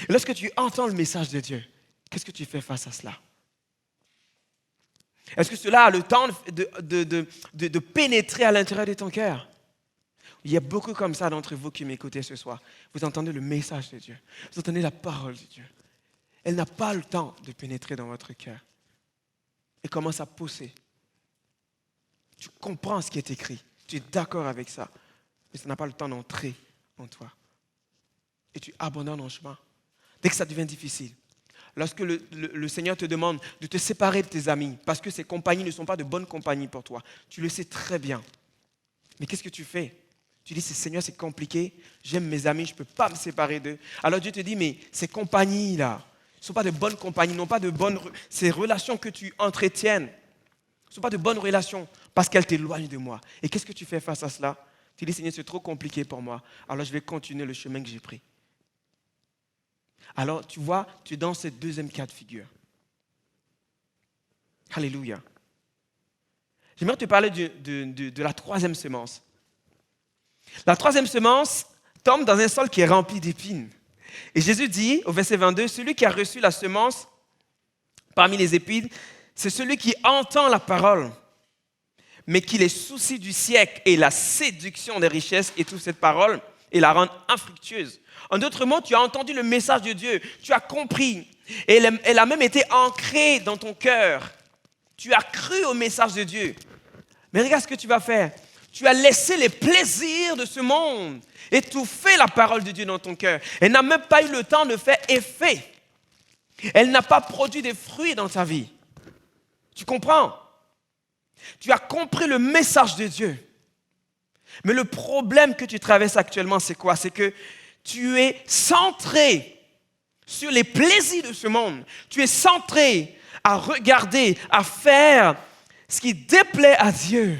Et lorsque tu entends le message de Dieu, qu'est-ce que tu fais face à cela? Est-ce que cela a le temps de pénétrer à l'intérieur de ton cœur? Il y a beaucoup comme ça d'entre vous qui m'écoutez ce soir. Vous entendez le message de Dieu, vous entendez la parole de Dieu. Elle n'a pas le temps de pénétrer dans votre cœur. Elle commence à pousser. Tu comprends ce qui est écrit. Tu es d'accord avec ça, mais ça n'a pas le temps d'entrer en toi. Et tu abandonnes en chemin. Dès que ça devient difficile, lorsque le Seigneur te demande de te séparer de tes amis, parce que ces compagnies ne sont pas de bonnes compagnies pour toi, tu le sais très bien. Mais qu'est-ce que tu fais? Tu dis, Seigneur, c'est compliqué, j'aime mes amis, je ne peux pas me séparer d'eux. Alors Dieu te dit, mais ces compagnies-là, ne sont pas de bonnes compagnies, non pas de bonnes... Ces relations que tu entretiennes, ne sont pas de bonnes relations parce qu'elles t'éloignent de moi. Et qu'est-ce que tu fais face à cela? Tu dis, Seigneur, c'est trop compliqué pour moi. Alors je vais continuer le chemin que j'ai pris. Alors tu vois, tu es dans ce deuxième cas de figure. Alléluia. J'aimerais te parler de la troisième semence. La troisième semence tombe dans un sol qui est rempli d'épines. Et Jésus dit au verset 22, celui qui a reçu la semence parmi les épines, c'est celui qui entend la parole, mais qui les soucis du siècle et la séduction des richesses et toute cette parole et la rendent infructueuse. En d'autres mots, tu as entendu le message de Dieu, tu as compris, et elle a même été ancrée dans ton cœur. Tu as cru au message de Dieu. Mais regarde ce que tu vas faire. Tu as laissé les plaisirs de ce monde étouffer la parole de Dieu dans ton cœur. Elle n'a même pas eu le temps de faire effet. Elle n'a pas produit des fruits dans ta vie. Tu comprends? Tu as compris le message de Dieu. Mais le problème que tu traverses actuellement, c'est quoi? C'est que tu es centré sur les plaisirs de ce monde. Tu es centré à regarder, à faire ce qui déplaît à Dieu.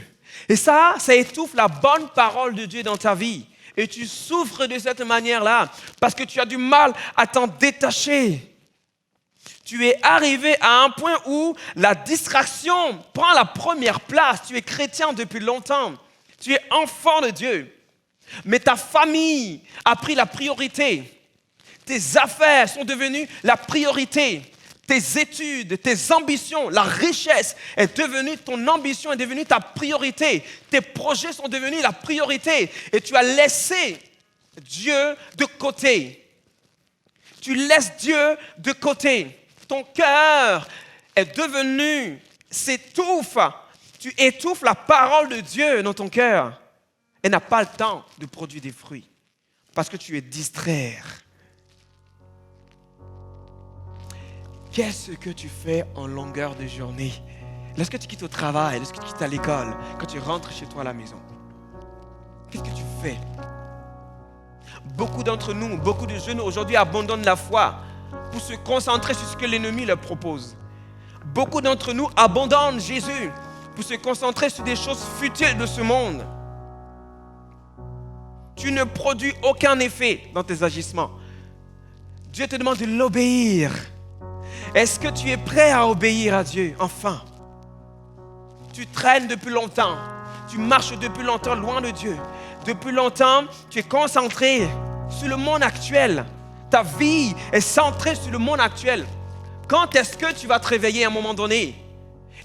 Et ça étouffe la bonne parole de Dieu dans ta vie. Et tu souffres de cette manière-là parce que tu as du mal à t'en détacher. Tu es arrivé à un point où la distraction prend la première place. Tu es chrétien depuis longtemps. Tu es enfant de Dieu. Mais ta famille a pris la priorité. Tes affaires sont devenues la priorité. Tes études, tes ambitions, la richesse est devenue, ton ambition est devenue ta priorité. Tes projets sont devenus la priorité. Et tu as laissé Dieu de côté. Tu laisses Dieu de côté. Ton cœur est devenu, s'étouffe. Tu étouffes la parole de Dieu dans ton cœur. Elle n'a pas le temps de produire des fruits. Parce que tu es distrait. qu'est-ce que tu fais en longueur de journée? Lorsque tu quittes au travail, lorsque tu quittes à l'école, quand tu rentres chez toi à la maison, qu'est-ce que tu fais? Beaucoup d'entre nous, beaucoup de jeunes aujourd'hui abandonnent la foi pour se concentrer sur ce que l'ennemi leur propose. Beaucoup d'entre nous abandonnent Jésus pour se concentrer sur des choses futiles de ce monde. Tu ne produis aucun effet dans tes agissements. Dieu te demande de l'obéir. Est-ce que tu es prêt à obéir à Dieu? Enfin, tu traînes depuis longtemps. Tu marches depuis longtemps loin de Dieu. Depuis longtemps, tu es concentré sur le monde actuel. Ta vie est centrée sur le monde actuel. Quand est-ce que tu vas te réveiller à un moment donné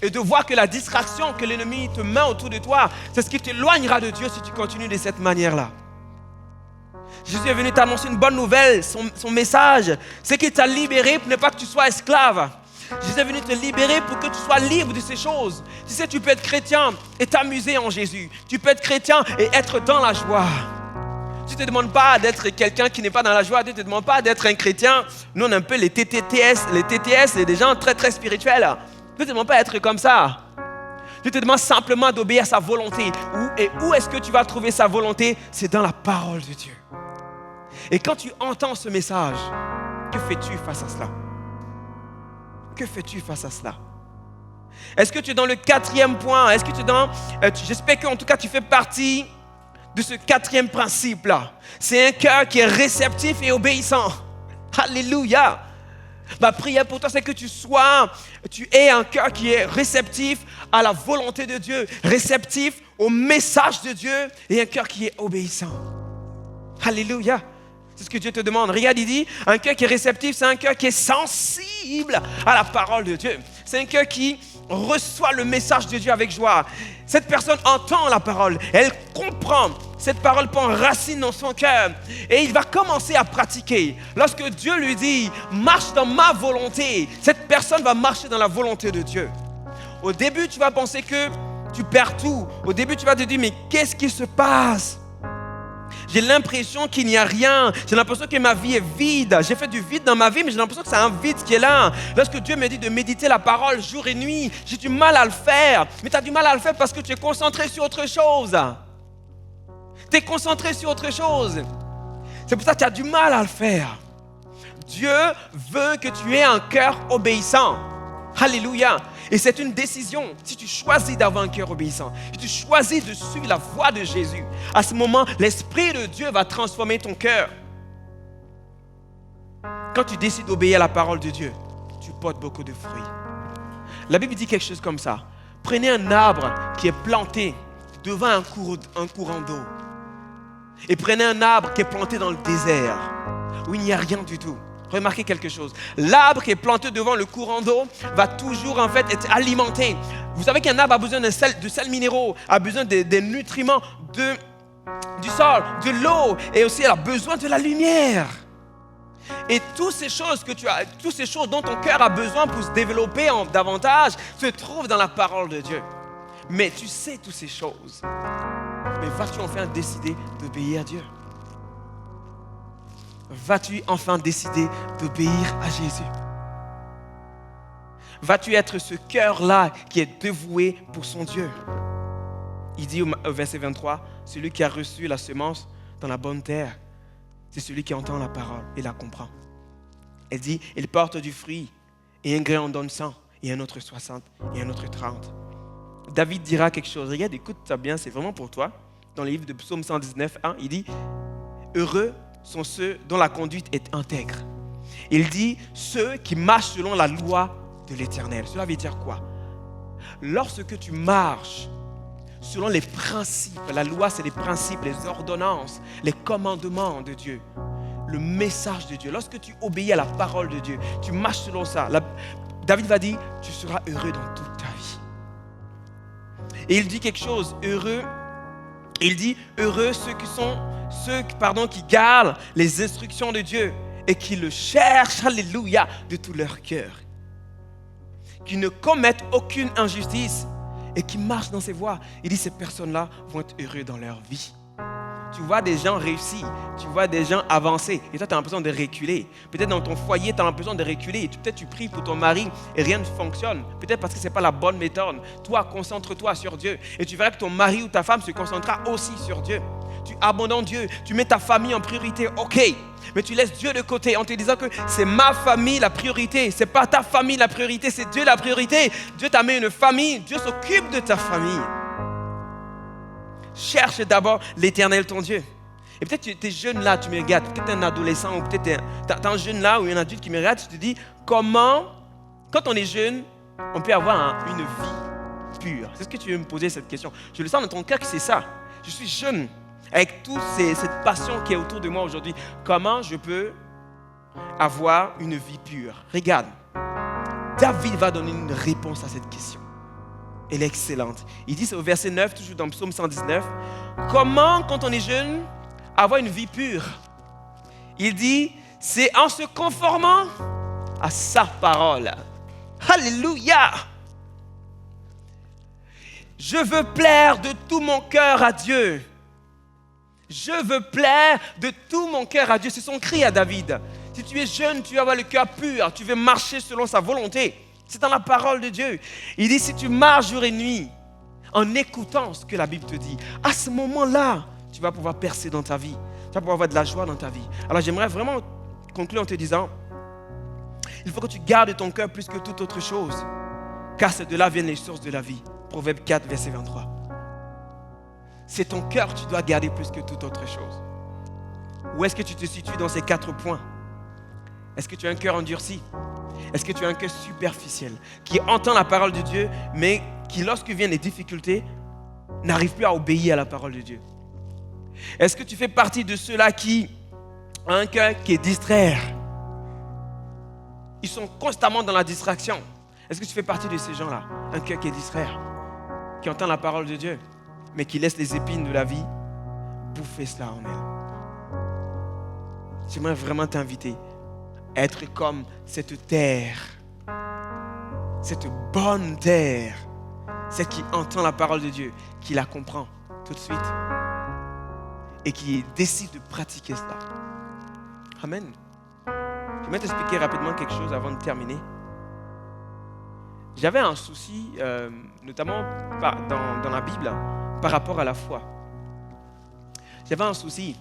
et de voir que la distraction que l'ennemi te met autour de toi, c'est ce qui t'éloignera de Dieu si tu continues de cette manière-là? Jésus est venu t'annoncer une bonne nouvelle. Son message, c'est qu'il t'a libéré pour ne pas que tu sois esclave. Jésus est venu te libérer pour que tu sois libre de ces choses. Tu sais, tu peux être chrétien et t'amuser en Jésus. Tu peux être chrétien et être dans la joie. Tu ne te demandes pas d'être quelqu'un qui n'est pas dans la joie. Tu ne te demandes pas d'être un chrétien. Nous, on est un peu les TTS, c'est des gens très, très spirituels. Tu ne te demandes pas d'être comme ça. Tu te demandes simplement d'obéir à sa volonté. Où est-ce que tu vas trouver sa volonté? C'est dans la parole de Dieu. Et quand tu entends ce message, que fais-tu face à cela? Que fais-tu face à cela? Est-ce que tu es dans le 4e point? Est-ce que tu es dans... j'espère qu'en tout cas tu fais partie de ce 4e principe-là. C'est un cœur qui est réceptif et obéissant. Alléluia! Ma prière pour toi, c'est que tu aies un cœur qui est réceptif à la volonté de Dieu, réceptif au message de Dieu et un cœur qui est obéissant. Alléluia! C'est ce que Dieu te demande. Regarde, il dit, un cœur qui est réceptif, c'est un cœur qui est sensible à la parole de Dieu. C'est un cœur qui reçoit le message de Dieu avec joie. Cette personne entend la parole, elle comprend. Cette parole prend racine dans son cœur et il va commencer à pratiquer. Lorsque Dieu lui dit, marche dans ma volonté, cette personne va marcher dans la volonté de Dieu. Au début, tu vas penser que tu perds tout. Au début, tu vas te dire, mais qu'est-ce qui se passe? J'ai l'impression qu'il n'y a rien. J'ai l'impression que ma vie est vide. J'ai fait du vide dans ma vie, mais j'ai l'impression que c'est un vide qui est là. Lorsque Dieu me dit de méditer la parole jour et nuit, j'ai du mal à le faire. Mais tu as du mal à le faire parce que tu es concentré sur autre chose. Tu es concentré sur autre chose. C'est pour ça que tu as du mal à le faire. Dieu veut que tu aies un cœur obéissant. Alléluia. Et c'est une décision. Si tu choisis d'avoir un cœur obéissant, si tu choisis de suivre la voie de Jésus, à ce moment, l'Esprit de Dieu va transformer ton cœur. Quand tu décides d'obéir à la parole de Dieu, tu portes beaucoup de fruits. La Bible dit quelque chose comme ça. Prenez un arbre qui est planté devant un courant d'eau. Et prenez un arbre qui est planté dans le désert, où il n'y a rien du tout. Remarquez quelque chose. L'arbre qui est planté devant le courant d'eau va toujours en fait être alimenté. Vous savez qu'un arbre a besoin de sels minéraux, a besoin des nutriments du sol, de l'eau, et aussi elle a besoin de la lumière. Et toutes ces choses dont ton cœur a besoin pour se développer davantage se trouvent dans la parole de Dieu. Mais tu sais toutes ces choses. Mais vas-tu enfin décider d'obéir à Dieu? Vas-tu enfin décider d'obéir à Jésus? Vas-tu être ce cœur-là qui est dévoué pour son Dieu? Il dit au verset 23, celui qui a reçu la semence dans la bonne terre, c'est celui qui entend la parole et la comprend. Elle dit, il porte du fruit, et un grain en donne 100, et un autre 60, et un autre 30. David dira quelque chose. Regarde, écoute ça bien, c'est vraiment pour toi. Dans le livre de Psaume 119, il dit, heureux sont ceux dont la conduite est intègre. Il dit, ceux qui marchent selon la loi de l'Éternel. Cela veut dire quoi? Lorsque tu marches selon les principes, la loi c'est les principes, les ordonnances, les commandements de Dieu, le message de Dieu. Lorsque tu obéis à la parole de Dieu, tu marches selon ça. David va dire, tu seras heureux dans toute ta vie. Et il dit quelque chose, heureux. Il dit, heureux ceux qui gardent les instructions de Dieu et qui le cherchent, alléluia, de tout leur cœur. Qui ne commettent aucune injustice et qui marchent dans ses voies. Il dit, ces personnes-là vont être heureux dans leur vie. tu vois des gens réussir, tu vois des gens avancer et toi tu as l'impression de reculer. Peut-être dans ton foyer tu as l'impression de reculer et peut-être tu pries pour ton mari et rien ne fonctionne. Peut-être parce que ce n'est pas la bonne méthode. Toi, concentre-toi sur Dieu et tu verras que ton mari ou ta femme se concentrera aussi sur Dieu. Tu abandonnes Dieu, tu mets ta famille en priorité, ok. Mais tu laisses Dieu de côté en te disant que c'est ma famille la priorité. Ce n'est pas ta famille la priorité, c'est Dieu la priorité. Dieu t'a mis une famille, Dieu s'occupe de ta famille. Cherche d'abord l'Éternel ton Dieu. Et peut-être tu es jeune là, tu me regardes, peut-être un adolescent ou peut-être tu es un jeune là ou un adulte qui me regarde, tu te dis comment, quand on est jeune, on peut avoir une vie pure. C'est ce que tu veux me poser cette question. Je le sens dans ton cœur que c'est ça. Je suis jeune, avec toute cette passion qui est autour de moi aujourd'hui. Comment je peux avoir une vie pure? Regarde, David va donner une réponse à cette question. Elle est excellente. Il dit, c'est au verset 9, toujours dans Psaume 119, comment, quand on est jeune, avoir une vie pure? Il dit, c'est en se conformant à sa parole. Alléluia! Je veux plaire de tout mon cœur à Dieu. Je veux plaire de tout mon cœur à Dieu. C'est son cri à David. Si tu es jeune, tu vas avoir le cœur pur. Tu veux marcher selon sa volonté. C'est dans la parole de Dieu. Il dit, si tu marches jour et nuit, en écoutant ce que la Bible te dit, à ce moment-là, tu vas pouvoir percer dans ta vie. Tu vas pouvoir avoir de la joie dans ta vie. Alors j'aimerais vraiment conclure en te disant, il faut que tu gardes ton cœur plus que toute autre chose, car c'est de là viennent les sources de la vie. Proverbe 4, verset 23. C'est ton cœur que tu dois garder plus que toute autre chose. Où est-ce que tu te situes dans ces 4 points? Est-ce que tu as un cœur endurci? Est-ce que tu as un cœur superficiel qui entend la parole de Dieu, mais qui, lorsque viennent les difficultés, n'arrive plus à obéir à la parole de Dieu? Est-ce que tu fais partie de ceux-là qui ont un cœur qui est distrait? Ils sont constamment dans la distraction. Est-ce que tu fais partie de ces gens-là? Un cœur qui est distrait, qui entend la parole de Dieu, mais qui laisse les épines de la vie bouffer cela en elle. J'aimerais vraiment t'inviter à être comme cette terre, cette bonne terre, celle qui entend la parole de Dieu, qui la comprend tout de suite et qui décide de pratiquer cela. Amen. Je vais t'expliquer rapidement quelque chose avant de terminer. J'avais un souci, notamment dans la Bible, par rapport à la foi. J'avais un souci,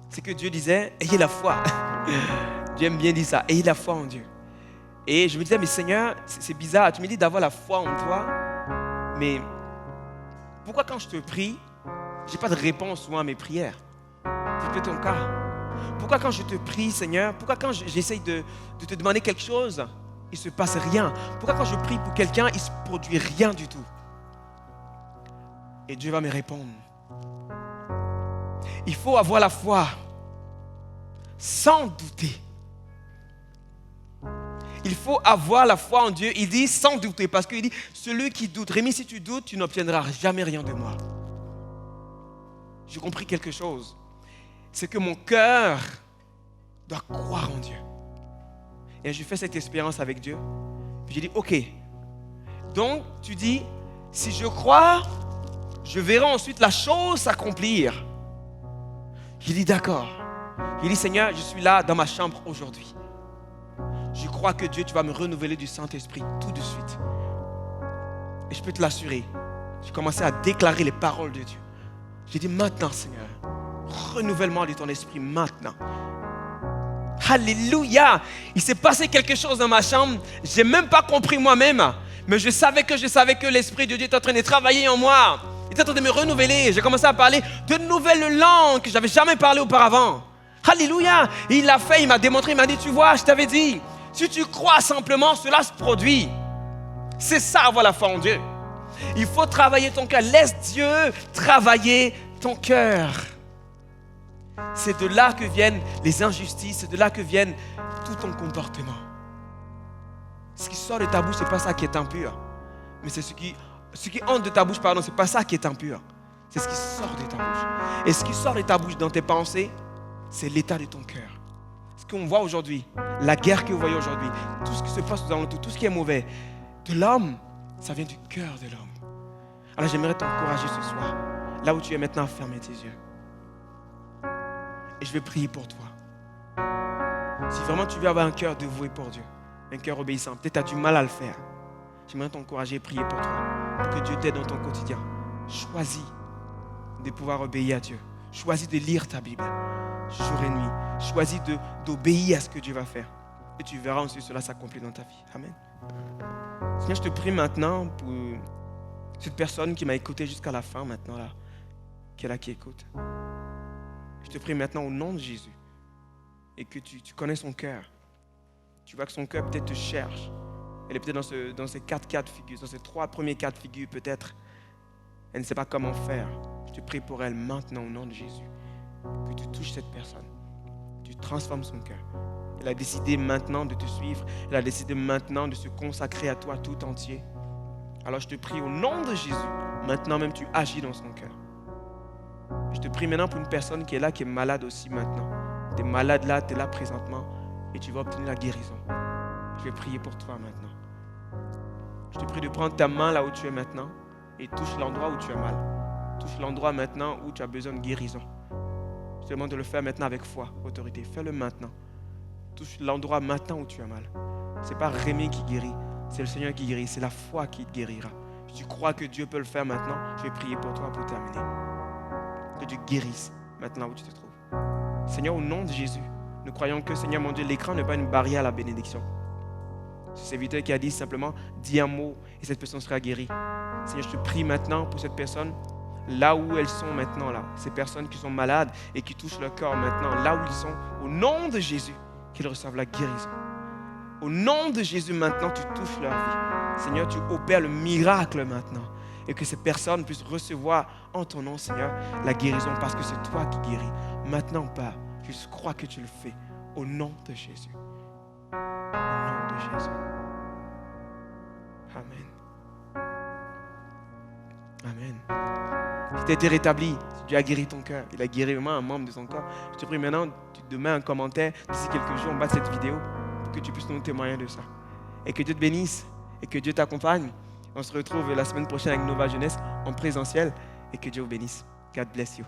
c'est que Dieu disait, ayez la foi. Dieu aime bien dire ça, ayez la foi en Dieu. Et je me disais, mais Seigneur, c'est bizarre, tu me dis d'avoir la foi en toi, mais pourquoi quand je te prie, je n'ai pas de réponse souvent à mes prières? C'est peut-être ton cas. Pourquoi quand je te prie, Seigneur, pourquoi quand j'essaye de te demander quelque chose, il ne se passe rien? Pourquoi quand je prie pour quelqu'un, il ne se produit rien du tout? Et Dieu va me répondre. Il faut avoir la foi sans douter. Il faut avoir la foi en Dieu. Il dit sans douter, parce qu'il dit, celui qui doute, Rémi, si tu doutes, tu n'obtiendras jamais rien de moi. J'ai compris quelque chose. C'est que mon cœur doit croire en Dieu. Et j'ai fait cette expérience avec Dieu. Puis j'ai dit, ok. Donc, tu dis, si je crois, je verrai ensuite la chose s'accomplir. J'ai dit, d'accord. J'ai dit, Seigneur, je suis là dans ma chambre aujourd'hui. Je crois que Dieu, tu vas me renouveler du Saint-Esprit tout de suite. Et je peux te l'assurer. J'ai commencé à déclarer les paroles de Dieu. J'ai dit, maintenant, Seigneur, renouvellement de ton esprit maintenant. Alléluia! Il s'est passé quelque chose dans ma chambre. Je n'ai même pas compris moi-même. Mais je savais que l'Esprit de Dieu était en train de travailler en moi. Il était en train de me renouveler. J'ai commencé à parler de nouvelles langues que je n'avais jamais parlé auparavant. Alléluia! Et il l'a fait, il m'a démontré, il m'a dit, tu vois, je t'avais dit, si tu crois simplement, cela se produit. C'est ça, avoir la foi en Dieu. Il faut travailler ton cœur. Laisse Dieu travailler ton cœur. C'est de là que viennent les injustices, c'est de là que viennent tout ton comportement. Ce qui sort de ta bouche, ce n'est pas ça qui est impur. Mais c'est ce qui entre de ta bouche, pardon, ce n'est pas ça qui est impur. C'est ce qui sort de ta bouche. Et ce qui sort de ta bouche dans tes pensées, c'est l'état de ton cœur. Ce qu'on voit aujourd'hui, la guerre que vous voyez aujourd'hui, tout ce qui se passe dans l'entour, tout ce qui est mauvais, de l'homme, ça vient du cœur de l'homme. Alors j'aimerais t'encourager ce soir, là où tu es maintenant, à fermer tes yeux. Et je vais prier pour toi. Si vraiment tu veux avoir un cœur dévoué pour Dieu, un cœur obéissant, peut-être tu as du mal à le faire. J'aimerais t'encourager et prier pour toi, pour que Dieu t'aide dans ton quotidien. Choisis de pouvoir obéir à Dieu. Choisis de lire ta Bible jour et nuit. Choisis d'obéir à ce que Dieu va faire. Et tu verras ensuite cela s'accomplir dans ta vie. Amen. Seigneur, je te prie maintenant pour cette personne qui m'a écouté jusqu'à la fin maintenant, là, qui est là, qui écoute. Je te prie maintenant au nom de Jésus et que tu connais son cœur. Tu vois que son cœur peut-être te cherche. Elle est peut-être dans ces 4 cas de figure, dans ces 3 premiers cas de figure peut-être. Elle ne sait pas comment faire. Je te prie pour elle maintenant au nom de Jésus. Que tu touches cette personne. Tu transformes son cœur. Elle a décidé maintenant de te suivre. Elle a décidé maintenant de se consacrer à toi tout entier. Alors je te prie au nom de Jésus. Maintenant même tu agis dans son cœur. Je te prie maintenant pour une personne qui est là, qui est malade aussi maintenant. Tu es malade là, tu es là présentement et tu vas obtenir la guérison. Je vais prier pour toi maintenant. Je te prie de prendre ta main là où tu es maintenant et touche l'endroit où tu as mal. Touche l'endroit maintenant où tu as besoin de guérison. Je te demande de le faire maintenant avec foi, autorité. Fais-le maintenant. Touche l'endroit maintenant où tu as mal. Ce n'est pas Rémi qui guérit, c'est le Seigneur qui guérit. C'est la foi qui te guérira. Si tu crois que Dieu peut le faire maintenant, je vais prier pour toi pour terminer. Que Dieu guérisse maintenant où tu te trouves. Seigneur, au nom de Jésus, nous croyons que, Seigneur mon Dieu, l'écran n'est pas une barrière à la bénédiction. Ce serviteur qui a dit simplement, dis un mot et cette personne sera guérie. Seigneur, je te prie maintenant pour cette personne, là où elles sont maintenant, là, ces personnes qui sont malades et qui touchent leur corps maintenant, là où ils sont, au nom de Jésus, qu'ils reçoivent la guérison. Au nom de Jésus, maintenant, tu touches leur vie. Seigneur, tu opères le miracle maintenant. Et que ces personnes puissent recevoir en ton nom, Seigneur, la guérison parce que c'est toi qui guéris. Maintenant, Père, je crois que tu le fais. Au nom de Jésus. Au nom de Jésus. Amen. Amen. Si tu as été rétabli, si Dieu a guéri ton cœur, il a guéri vraiment un membre de ton corps, je te prie maintenant, tu te mets un commentaire d'ici quelques jours en bas de cette vidéo pour que tu puisses nous témoigner de ça. Et que Dieu te bénisse et que Dieu t'accompagne. On se retrouve la semaine prochaine avec Nova Jeunesse en présentiel et que Dieu vous bénisse. God bless you.